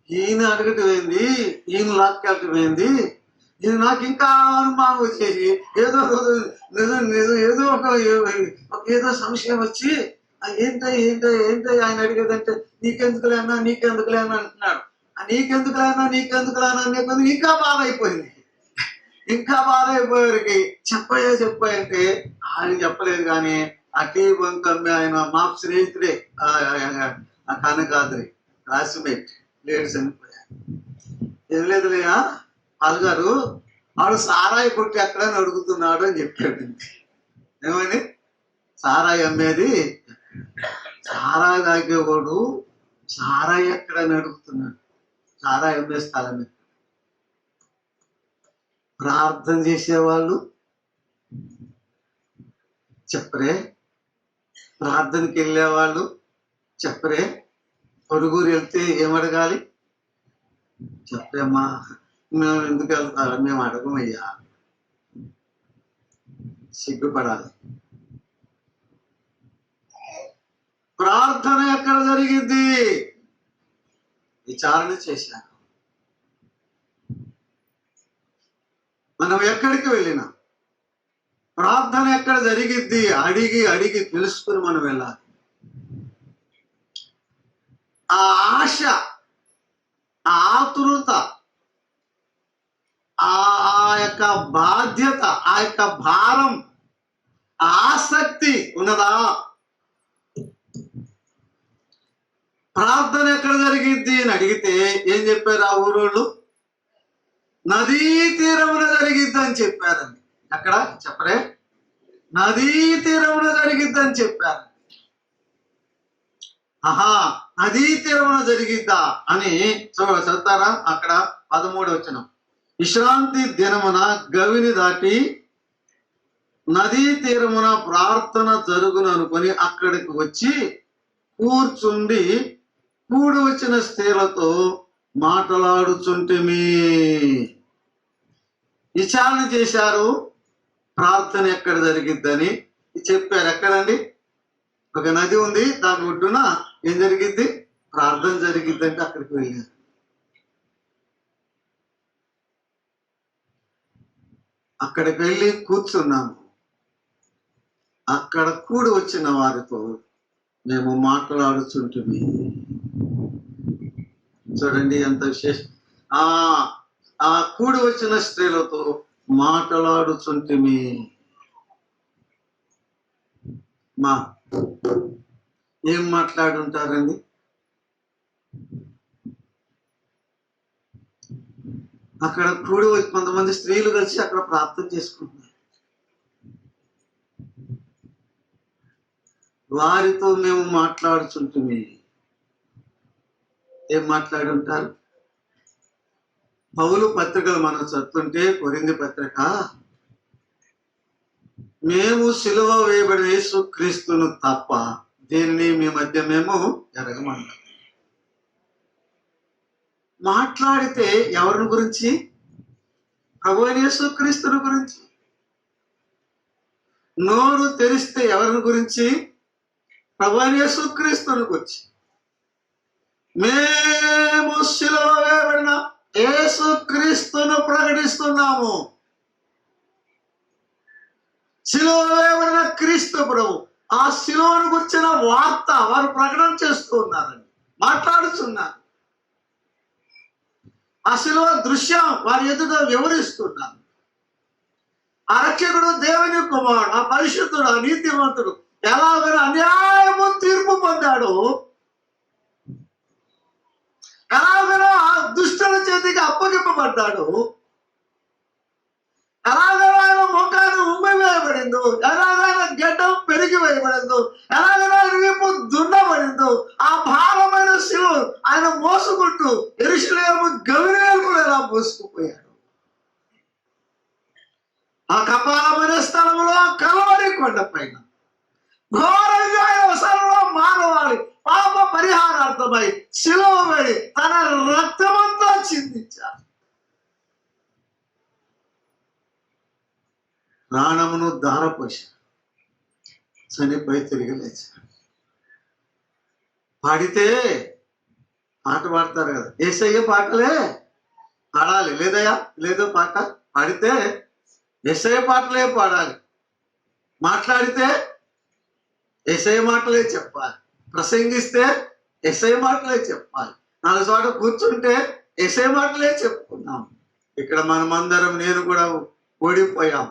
ఈయన అడగటం ఏంది, ఈయన లాక్కెళ్ళటం ఏంది, ఇది నాకు ఇంకా అనుమానం వచ్చేసి ఏదో ఏదో సంశయం వచ్చి ఏంటో ఆయన అడిగేదంటే నీకెందుకులేనా అంటున్నాడు. నీకెందుకులేనా అనే కొద్ది ఇంకా బాధ అయిపోయింది. ఇంకా బాధ అయిపోయేవారికి చెప్పాయంటే ఆయన చెప్పలేదు. కానీ ఆ టీ బంక్ అమ్మే ఆయన మా స్నేహితుడే, ఆ కనకాద్రి క్లాస్మేట్, లేడీస్ చనిపోయారు. ఏం లేదులేయా పాల్గారు, వాడు సారాయి కొట్టి ఎక్కడని అడుగుతున్నాడు అని చెప్పాడు. ఏమని? సారాయి అమ్మేది, సారాయి తాగేవాడు సారాయి ఎక్కడని అడుగుతున్నాడు. సారాయి అమ్మే స్థలం. ప్రార్థన చేసేవాళ్ళు చెప్పరే, ప్రార్థనకి వెళ్ళేవాళ్ళు చెప్పరే, పొరుగురు వెళ్తే ఏమడగాలి చెప్పేమ్మా, మేము ఎందుకు వెళ్తారా, మేము అడగమయ్యా, సిగ్గుపడాలి. ప్రార్థన ఎక్కడ జరిగింది విచారణ చేశాను. మనం ఎక్కడికి వెళ్ళినా ప్రార్థన ఎక్కడ జరిగిద్ది అడిగి తెలుసుకుని మనం వెళ్ళాలి. ఆ ఆశ, ఆ ఆతృత, ఆ యొక్క బాధ్యత, ఆ యొక్క భారం, ఆసక్తి ఉన్నదా? ప్రార్థన ఎక్కడ జరిగిద్ది అని అడిగితే ఏం చెప్పారు ఆ ఊరోళ్ళు? నదీ తీరమున జరిగిద్ది అని చెప్పారండి. అక్కడ చెప్పరే, నదీ తీరమున జరిగిద్ది అని చెప్పారు. నదీ తీరమున జరిగిద్దా అని చదువుతారా? అక్కడ 13వ వచనం, విశ్రాంతి దినమున గవిని దాటి నదీ తీరమున ప్రార్థన జరుగును అనుకొని అక్కడికి వచ్చి కూర్చుండి కూడి వచ్చిన స్త్రీలతో మాట్లాడుచుంటిమి. విచారణ చేశారు, ప్రార్థన ఎక్కడ జరిగిద్దని చెప్పారు. ఎక్కడండి? ఒక నది ఉంది, దాని ఒడ్డున ఏం జరిగిద్ది? ప్రార్థన జరిగిద్దంటే అక్కడికి వెళ్ళారు. అక్కడికి వెళ్ళి కూర్చున్నాము. అక్కడ కూడి వచ్చిన వారితో మేము మాట్లాడుచుంటిమి. చూడండి ఎంత విశేషం. ఆ కూడి వచ్చిన స్త్రీలతో మాట్లాడుచుంటిమి. ఏం మాట్లాడుంటారండి? అక్కడ కూడి వచ్చి కొంతమంది స్త్రీలు కలిసి అక్కడ ప్రార్థన చేసుకుంటున్నారు. వారితో మేము మాట్లాడుచుంటిమి. ఏం మాట్లాడి ఉంటారు? పౌలు పత్రికలు మనం చదువుతుంటే కొరింథీ పత్రిక, మేము సిలువ వేయబడిన యేసు క్రీస్తును తప్ప దీనిని మీ మధ్య మేము ఎరగమన్నారు. మాట్లాడితే ఎవరిని గురించి? ప్రభువైన యేసు క్రీస్తుని గురించి. నోరు తెరిస్తే ఎవరిని గురించి? ప్రభువైన యేసు క్రీస్తుని గురించి. మేము సిలువ వేయబడిన యేసు క్రీస్తును ప్రకటిస్తున్నాము. సిలువ వేయబడిన క్రీస్తు ప్రభు, ఆ సిలువను గురించిన వార్త వారు ప్రకటన చేస్తూ ఉన్నారండి, మాట్లాడుతున్నారు. ఆ సిలువ దృశ్యం వారి ఎదుట వివరిస్తున్నారు. ఆ రక్షకుడు దేవుని కుమారుడు, ఆ పరిశుద్ధుడు, ఆ నీతివంతుడు ఎలాగైనా అన్యాయము తీర్పు పొందాడు, ఎలాగైనా దుష్టుల చేతికి అప్పగింపబడ్డాడు, ఎలాగైనా ఆయన ముఖాన్ని ఉమ్మి వేయబడిందో, ఎలాగైనా గడ్డం పెరిగి వేయబడిందో, ఎలాగైనా వీపు దున్నబడిందో, ఆ భారమైన శిలువ ఆయన మోసుకుంటూ యెరూషలేము గలిలయలో కూడా ఎలా మోసుకుపోయాడు. ఆ కపాలమైన స్థలంలో కల్వరి కొండ పైన ఘోరంగా అవసరంలో మానవాళి పాప పరిహారార్థమై శిలువ వేడి తన రక్తమంతా చిందించారు. ప్రాణమును ధారపోశాడు, చనిపోయి తిరిగి లేచాడు. పాడితే పాట పాడతారు కదా, యేసయ్య పాటలే పాడాలి. లేదయ్యా లేదో పాట పాడితే యేసయ్య పాటలే పాడాలి. మాట్లాడితే యేసయ్య మాటలే చెప్పాలి. ప్రసంగిస్తే యేసయ్య మాటలే చెప్పాలి. నాలుగు చోట కూర్చుంటే యేసయ్య మాటలే చెప్పుకున్నాం. ఇక్కడ మనమందరం, నేను కూడా ఓడిపోయాం,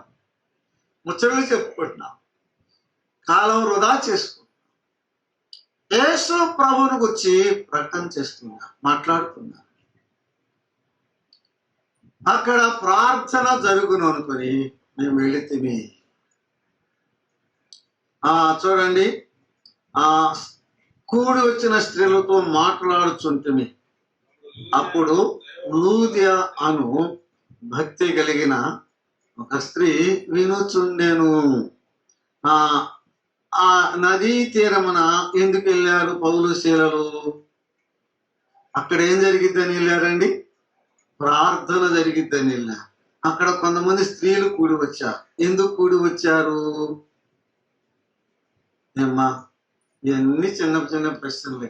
ముచ్చట్లు చెప్పుకుంటున్నాం, కాలం వృధా చేసుకుంటున్నాం. యేసు ప్రభువుని గురించి ప్రకటన చేస్తున్నా, మాట్లాడుతున్నా. అక్కడ ప్రార్థన జరుగును అనుకొని మేము వెళితిమి. చూడండి, ఆ కూడి వచ్చిన స్త్రీలతో మాట్లాడుచుంటిమి. అప్పుడు లూదియా అను భక్తి కలిగిన ఒక స్త్రీ వినుచుండెను. ఆ నదీ తీరమున ఎందుకు వెళ్ళారు పౌలు శీలలు? అక్కడ ఏం జరిగిద్దని వెళ్ళారండి? ప్రార్థన జరిగిద్దని వెళ్ళారు. అక్కడ కొంతమంది స్త్రీలు కూడి వచ్చారు. ఎందుకు కూడి వచ్చారు? ఏమ్మా, ఇవన్నీ చిన్న చిన్న ప్రశ్నలే.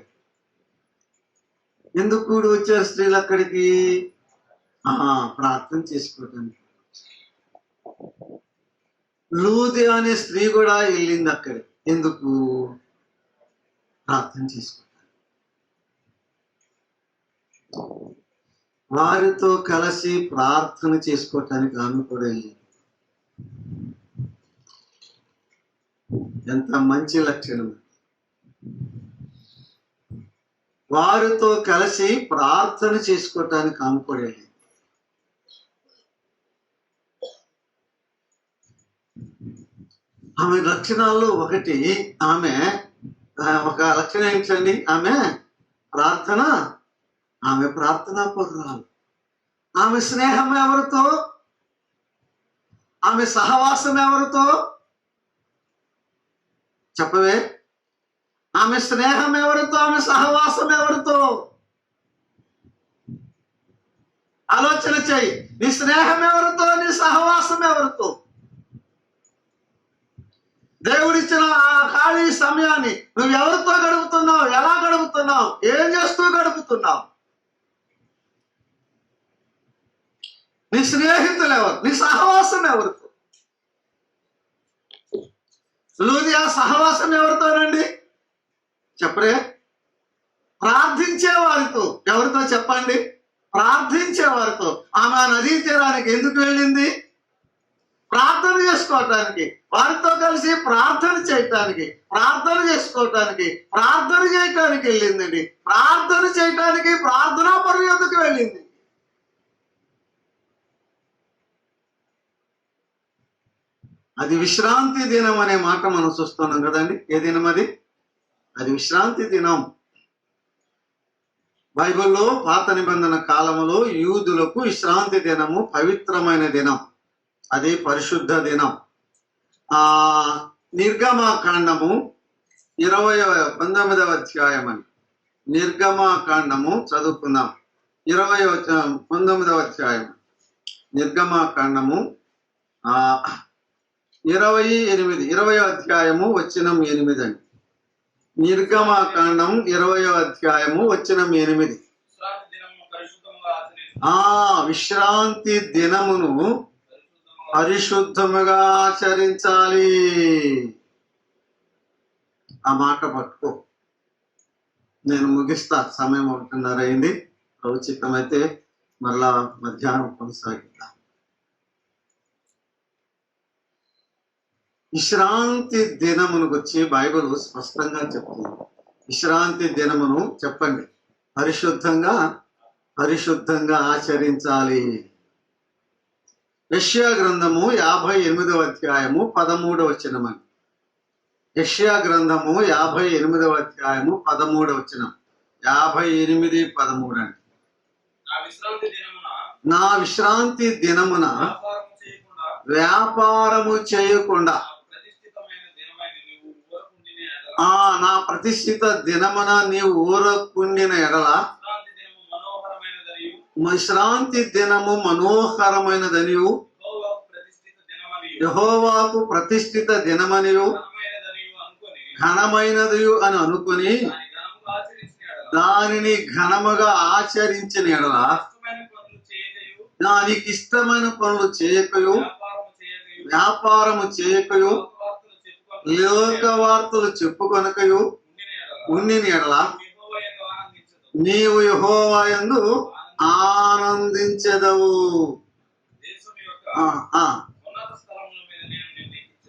ఎందుకు కూడి వచ్చారు స్త్రీలు అక్కడికి? ప్రార్థన చేసుకోవడానికి. లూది అనే స్త్రీ కూడా వెళ్ళింది అక్కడికి. ఎందుకు? ప్రార్థన చేసుకోవడానికి. వారితో కలిసి ప్రార్థన చేసుకోవటానికి ఆమె కూడా వెళ్ళింది. ఎంత మంచి లక్షణం! వారితో కలిసి ప్రార్థన చేసుకోవటానికి ఆమె కూడా వెళ్ళింది. ఆమె లక్షణాల్లో ఒకటి, ఆమె ఒక లక్షణం ఏంటండి? ఆమె ప్రార్థనా పరురాలు. ఆమె స్నేహం ఎవరితో? ఆమె సహవాసం ఎవరితో? చెప్పవే. ఆమె స్నేహం ఎవరితో? ఆమె సహవాసం ఎవరితో? ఆలోచన చెయ్యి. నీ స్నేహం ఎవరితో? నీ సహవాసం ఎవరితో? దేవుడిచ్చిన ఆ ఖాళీ సమయాన్ని నువ్వు ఎవరితో గడుపుతున్నావు? ఎలా గడుపుతున్నావు? ఏం చేస్తూ గడుపుతున్నావు? నీ స్నేహితులు ఎవరు? నీ సహవాసం ఎవరితో? లూదియా సహవాసం ఎవరితోనండి? చెప్పరే. ప్రార్థించే వారితో. ఎవరితో చెప్పండి? ప్రార్థించే వారితో. ఆమె నదీ తీరానికి ఎందుకు వెళ్ళింది? ప్రార్థన చేసుకోవటానికి. వారితో కలిసి ప్రార్థన చేయటానికి, ప్రార్థన చేసుకోవటానికి, ప్రార్థన చేయటానికి వెళ్ళిందండి. ప్రార్థన చేయటానికి ప్రార్థనా పరువు ఎందుకు వెళ్ళింది? అది విశ్రాంతి దినం అనే మాట మనం చూస్తున్నాం కదండి. ఏ దినం అది? అది విశ్రాంతి దినం. బైబిల్లో పాత నిబంధన కాలంలో యూదులకు విశ్రాంతి దినము పవిత్రమైన దినం. అది పరిశుద్ధ దినం. నిర్గమకాండము 19వ అధ్యాయం అని. నిర్గమకాండము చదువుకుందాం. 19వ అధ్యాయం. నిర్గమకాండము 20వ అధ్యాయము వచనం 8 అండి. నిర్గమకాండం 20వ అధ్యాయము వచనం 8. విశ్రాంతి దినమును పరిశుద్ధముగా ఆచరించాలి. ఆ మాట పట్టుకో. నేను ముగిస్తా. సమయం 1:30 అయింది. ఉచితమైతే మరలా మధ్యాహ్నం కొనసాగిద్దాం. విశ్రాంతి దినమును వచ్చి బైబిల్ స్పష్టంగా చెప్తుంది. విశ్రాంతి దినమును చెప్పండి, పరిశుద్ధంగా ఆచరించాలి. యెషయా గ్రంథము 58వ అధ్యాయము 13వ వచనం అని. యెషయా గ్రంథము 58వ అధ్యాయము 13వ వచనం. 58:13 అండి. నా విశ్రాంతి దినమున వ్యాపారము చేయకుండా నా ప్రతిష్ఠిత దినమున నీవు ఊరకుండిన ఎడల విశ్రాంతి దినము మనోహరమైనదనియు యెహోవాకు ప్రతిష్ఠిత దినమనియు ఘనమైనదియు అని అనుకుని దానిని ఘనముగా ఆచరించిన ఎడల దానికి ఇష్టమైన పనులు చేయకయు వ్యాపారము చేయకయు లోక వార్తలు చెప్పుకొనకయు ఉండిన ఎడల నీవు యెహోవా యందు ఆనందించెదవు.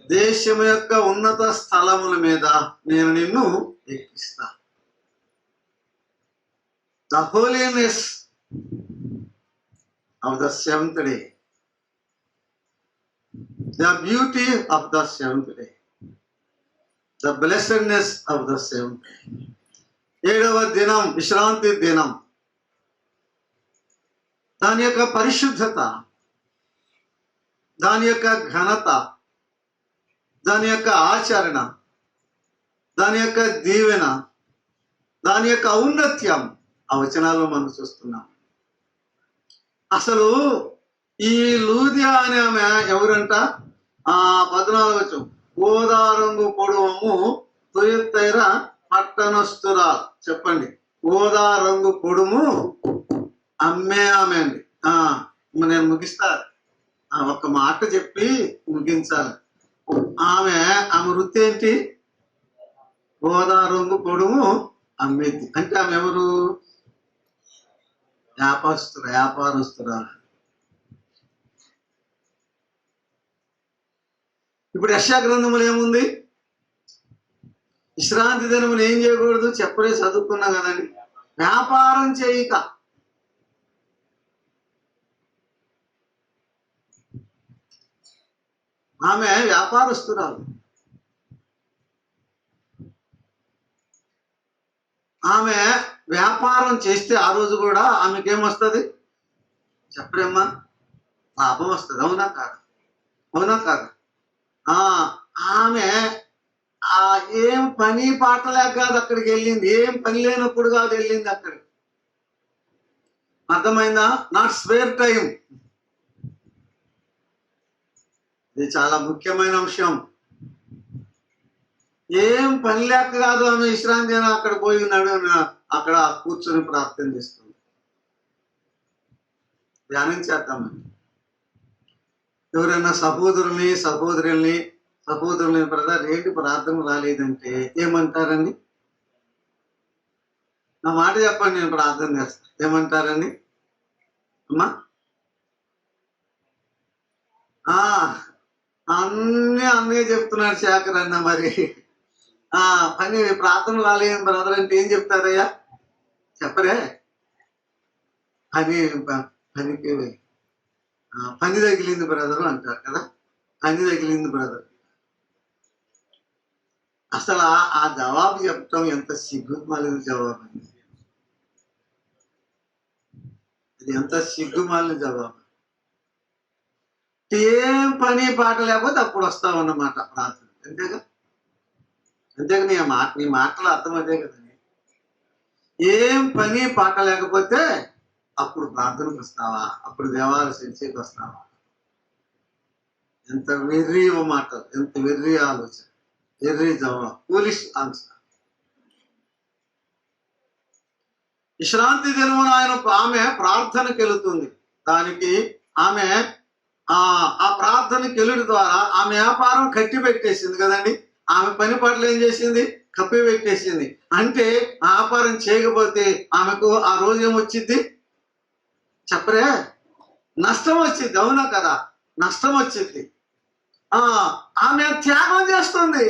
దేశము యొక్క ఉన్నత స్థలముల మీద నేను నిన్ను ఎక్కిస్తా. The holiness of the seventh day, the beauty of the seventh day, the blessedness of the seventh day. 7వ దినం విశ్రాంతి దినం. దాని యొక్క పరిశుద్ధత, దాని యొక్క ఘనత, దాని యొక్క ఆచరణ, దాని యొక్క దీవెన, దాని యొక్క ఔన్నత్యం ఆ వచనాల్లో మనం చూస్తున్నాం. అసలు ఈ లూదియా అనే ఆమె ఎవరంట? 14వ వచనం. ఊదా రంగు పొడవము తొయ్యత్తైర పట్టణస్తురాలు. చెప్పండి. ఊదా రంగు పొడుము అమ్మే ఆమె అండి. నేను ముగిస్తా. ఒక మాట చెప్పి ముగించాలి. ఆమె వృత్తి ఏంటి? ఊదా రంగు పొడుము అమ్మేది. అంటే ఆమె ఎవరు? వ్యాపారస్తురాలు. ఇప్పుడు యెషయా గ్రంథములు ఏముంది? విశ్రాంతి దినములు ఏం చేయకూడదు చెప్పలే, చదువుకున్నా కదండి. వ్యాపారం చేయక. ఆమె వ్యాపారస్తురాలు. ఆమె వ్యాపారం చేస్తే ఆ రోజు కూడా ఆమెకేమొస్తుంది చెప్పడమ్మా? లాభం వస్తుంది. అవునా కాదు? అవునా కాదు? ఆమె ఏం పని పాట లేక కాదు అక్కడికి వెళ్ళింది. ఏం పని లేనప్పుడు కాదు వెళ్ళింది అక్కడికి. అర్థమైందా? Not spare time. ఇది చాలా ముఖ్యమైన అంశం. ఏం పని లేక కాదు ఆమె విశ్రాంతి అయినా అక్కడ పోయి ఉన్నాడు, అక్కడ కూర్చొని ప్రార్థన చేస్తుంది. ధ్యానం చేద్దామని. ఎవరైనా సహోదరుల్ని బ్రదర్ ఏంటి ప్రార్థన రాలేదంటే ఏమంటారండి? నా మాట చెప్పండి, నేను ప్రార్థన చేస్తాను. ఏమంటారండి అమ్మా? అన్నీ చెప్తున్నాడు శేఖర్ అన్న. మరి పని ప్రార్థన రాలేదు బ్రదర్ అంటే ఏం చెప్తారయ్యా? చెప్పరే. పనికి పని తగిలింది బ్రదర్ అంటారు కదా. పని తగిలింది బ్రదర్. అసలు ఆ జవాబు చెప్పటం ఎంత సిగ్గుమాలిన జవాబు అండి. అది ఎంత సిగ్గుమాలిన జవాబు. ఏం పని పాట లేకపోతే అప్పుడు వస్తామన్నమాట ప్రార్థన. అంతేగా నీ మాటలు అర్థమవుతాయి కదండి. ఏం పని పాట లేకపోతే అప్పుడు ప్రార్థనకు వస్తావా? అప్పుడు దేవాలయ చర్చకి వస్తావా? ఎంత వెర్రి మాటలు, ఎంత వెర్రి ఆలోచన, వెర్రి జవాబు, పోలీస్ ఆన్సర్. విశ్రాంతి దినమున ఆమె ప్రార్థనకి వెళుతుంది. దానికి ఆమె ఆ ప్రార్థనకి వెళ్ళడం ద్వారా ఆమె వ్యాపారం కట్టి పెట్టేసింది కదండి. ఆమె పని పట్ల ఏం చేసింది? కప్పి పెట్టేసింది. అంటే వ్యాపారం చేయకపోతే ఆమెకు ఆ రోజు ఏమొచ్చింది చెప్పరే? నష్టం వచ్చింది. అవునా కదా? నష్టం వచ్చింది. ఆమె త్యాగం చేస్తుంది.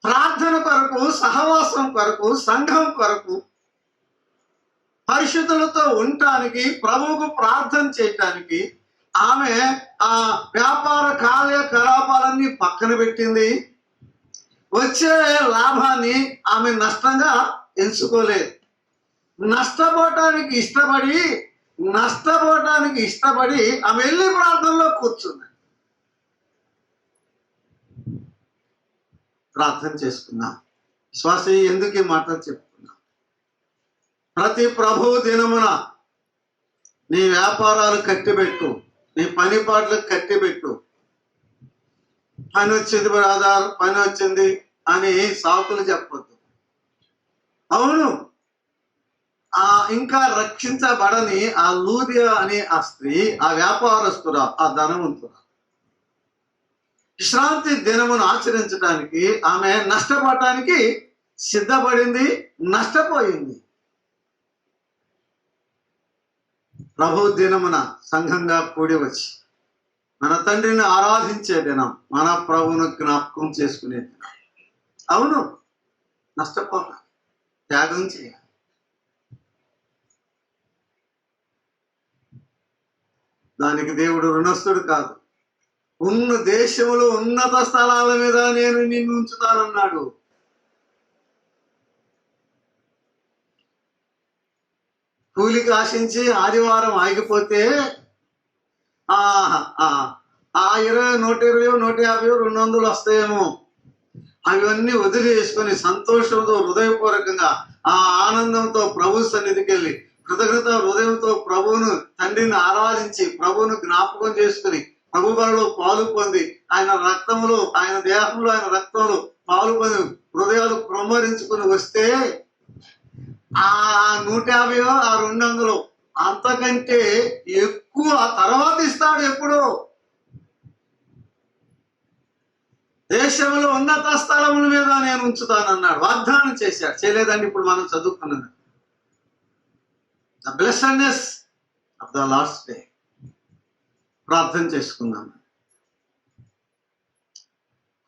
ప్రార్థన కొరకు, సహవాసం కొరకు, సంఘం కొరకు, పరిశుద్ధులతో ఉండటానికి, ప్రభువుకు ప్రార్థన చేయటానికి ఆమె ఆ వ్యాపార కార్యకలాపాలన్నీ పక్కన పెట్టింది. వచ్చే లాభాన్ని ఆమె నష్టంగా ఎంచుకోలేదు. నష్టపోవటానికి ఇష్టపడి ఆమె వెళ్ళి ప్రార్థనలో కూర్చుంది. ప్రార్థన చేసుకున్నాం. విశ్వాస ఎందుకు ఈ మాటలు చెప్పుకున్నాం? ప్రతి ప్రభు దినమున నీ వ్యాపారాలు కట్టిపెట్టు, నీ పని పాటలకు కట్టిపెట్టు. పని వచ్చింది బ్రదర్, పని వచ్చింది అని సాకులు చెప్పొద్దు. అవును, ఇంకా రక్షించబడని ఆ లూదియా అనే ఆ స్త్రీ, ఆ వ్యాపారస్తురా, ఆ ధనవంతురా, విశ్రాంతి దినమును ఆచరించడానికి ఆమె నష్టపడటానికి సిద్ధపడింది, నష్టపోయింది. ప్రభు దినమున సంఘంగా కూడి వచ్చి మన తండ్రిని ఆరాధించే దినం, మన ప్రభువును జ్ఞాపకం చేసుకునే దినం. అవును, నష్టపోతాం, త్యాగం చేయాలి. దానికి దేవుడు రుణస్థుడు కాదు. ఉన్న దేశంలో ఉన్నత స్థలాల మీద నేను నిన్ను ఉంచుతానన్నాడు. కూలికి ఆశించి ఆదివారం ఆగిపోతే 20, 120, 150, 200 వస్తాయేమో. అవన్నీ వదిలేసుకొని సంతోషంతో, హృదయపూర్వకంగా, ఆ ఆనందంతో ప్రభు సన్నిధికి వెళ్ళి కృతజ్ఞత హృదయంతో ప్రభువును, తండ్రిని ఆరాధించి ప్రభువును జ్ఞాపకం చేసుకుని ప్రభు బలలో పాలు పొంది ఆయన రక్తంలో, ఆయన దేహంలో, ఆయన రక్తంలో పాలు పొంది హృదయాలు క్రమరించుకుని వస్తే ఆ 150, ఆ 200 అంతకంటే ఎక్కువ తర్వాత ఇస్తాడు. ఎప్పుడు? దేశంలో ఉన్నత స్థలముల మీద నేను ఉంచుతానన్నాడు, వాగ్దానం చేశాడు. చేయలేదండి? ఇప్పుడు మనం చదువుకున్నది the blessedness of the last day. ప్రార్థన చేసుకుందాం.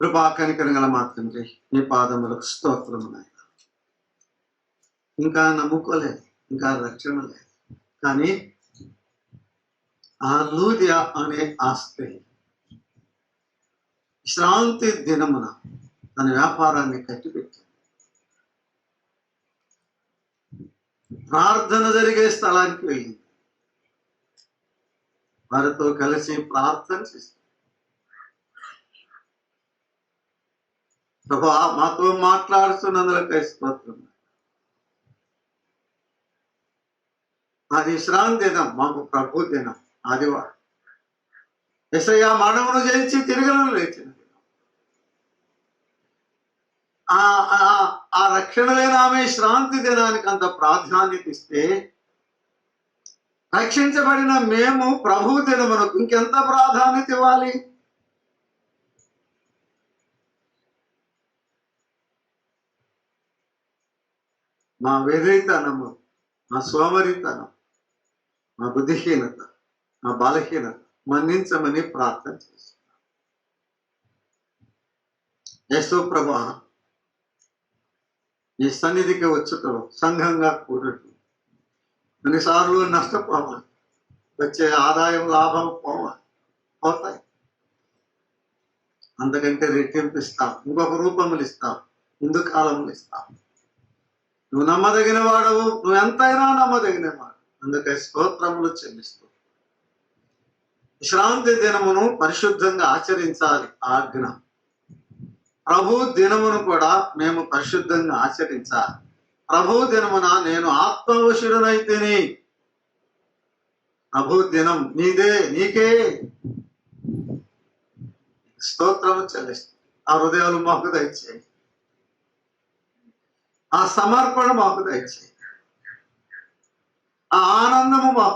కృపా కనికరం గల మా తండ్రి, నీ పాదములకు స్తోత్రము నాయన. ఇంకా నమ్ముకోలేదు, ఇంకా రక్షణ లేదు. కానీ ఆ లూదియా అనే ఆ స్త్రీ విశ్రాంతి దినమున తన వ్యాపారాన్ని కట్టిపెట్టింది. ప్రార్థన జరిగే స్థలానికి వెళ్ళింది. వారితో కలిసి ప్రార్థన చేసింది. ప్రభువా, మాతో మాట్లాడుతున్నందులకై స్తోత్రం. అది విశ్రాంతి దినం, మాకు ప్రభు దినం, ఆదివారం. యేసయ్య మరణమును జయించి తిరిగి లేచిన ఆ రక్షణ లేని ఆమె శ్రాంతి దినానికి అంత ప్రాధాన్యత ఇస్తే, రక్షించబడిన మేము ప్రభు దినమునకు ఇంకెంత ప్రాధాన్యత ఇవ్వాలి? మా వెర్రితనము, మా సోమరితనం, మా బుద్ధిహీనత, మా బలహీనత మన్నించమని ప్రార్థన చేస్తున్నాం. యేసు ప్రభువా, నీ సన్నిధికి వచ్చుటం, సంఘంగా కూడటం, కొన్నిసార్లు నష్టపోవాలి, వచ్చే ఆదాయం లాభం పోతాయి. అందుకంటే రెట్టింపు ఇస్తాం, ఇంకొక రూపములు ఇస్తాం, ముందు కాలములు ఇస్తాం. నువ్వు నమ్మదగిన వాడవు, నువ్వు ఎంతైనా నమ్మదగిన వాడు. అందుకే స్తోత్రములు చెల్లిస్తూ విశ్రాంతి దినమును పరిశుద్ధంగా ఆచరించాలి. ఆజ్ఞ. ప్రభు దినమును కూడా మేము పరిశుద్ధంగా ఆచరించాలి. ప్రభు దినమున నేను ఆత్మవశుడనైతిని. ప్రభు దినం నీదే, నీకే స్తోత్రము చెల్లిస్తుంది. ఆ హృదయాలు మాకు దయచేయి, ఆ సమర్పణ మాకు దయచేయి, ఆ ఆనందము మాకు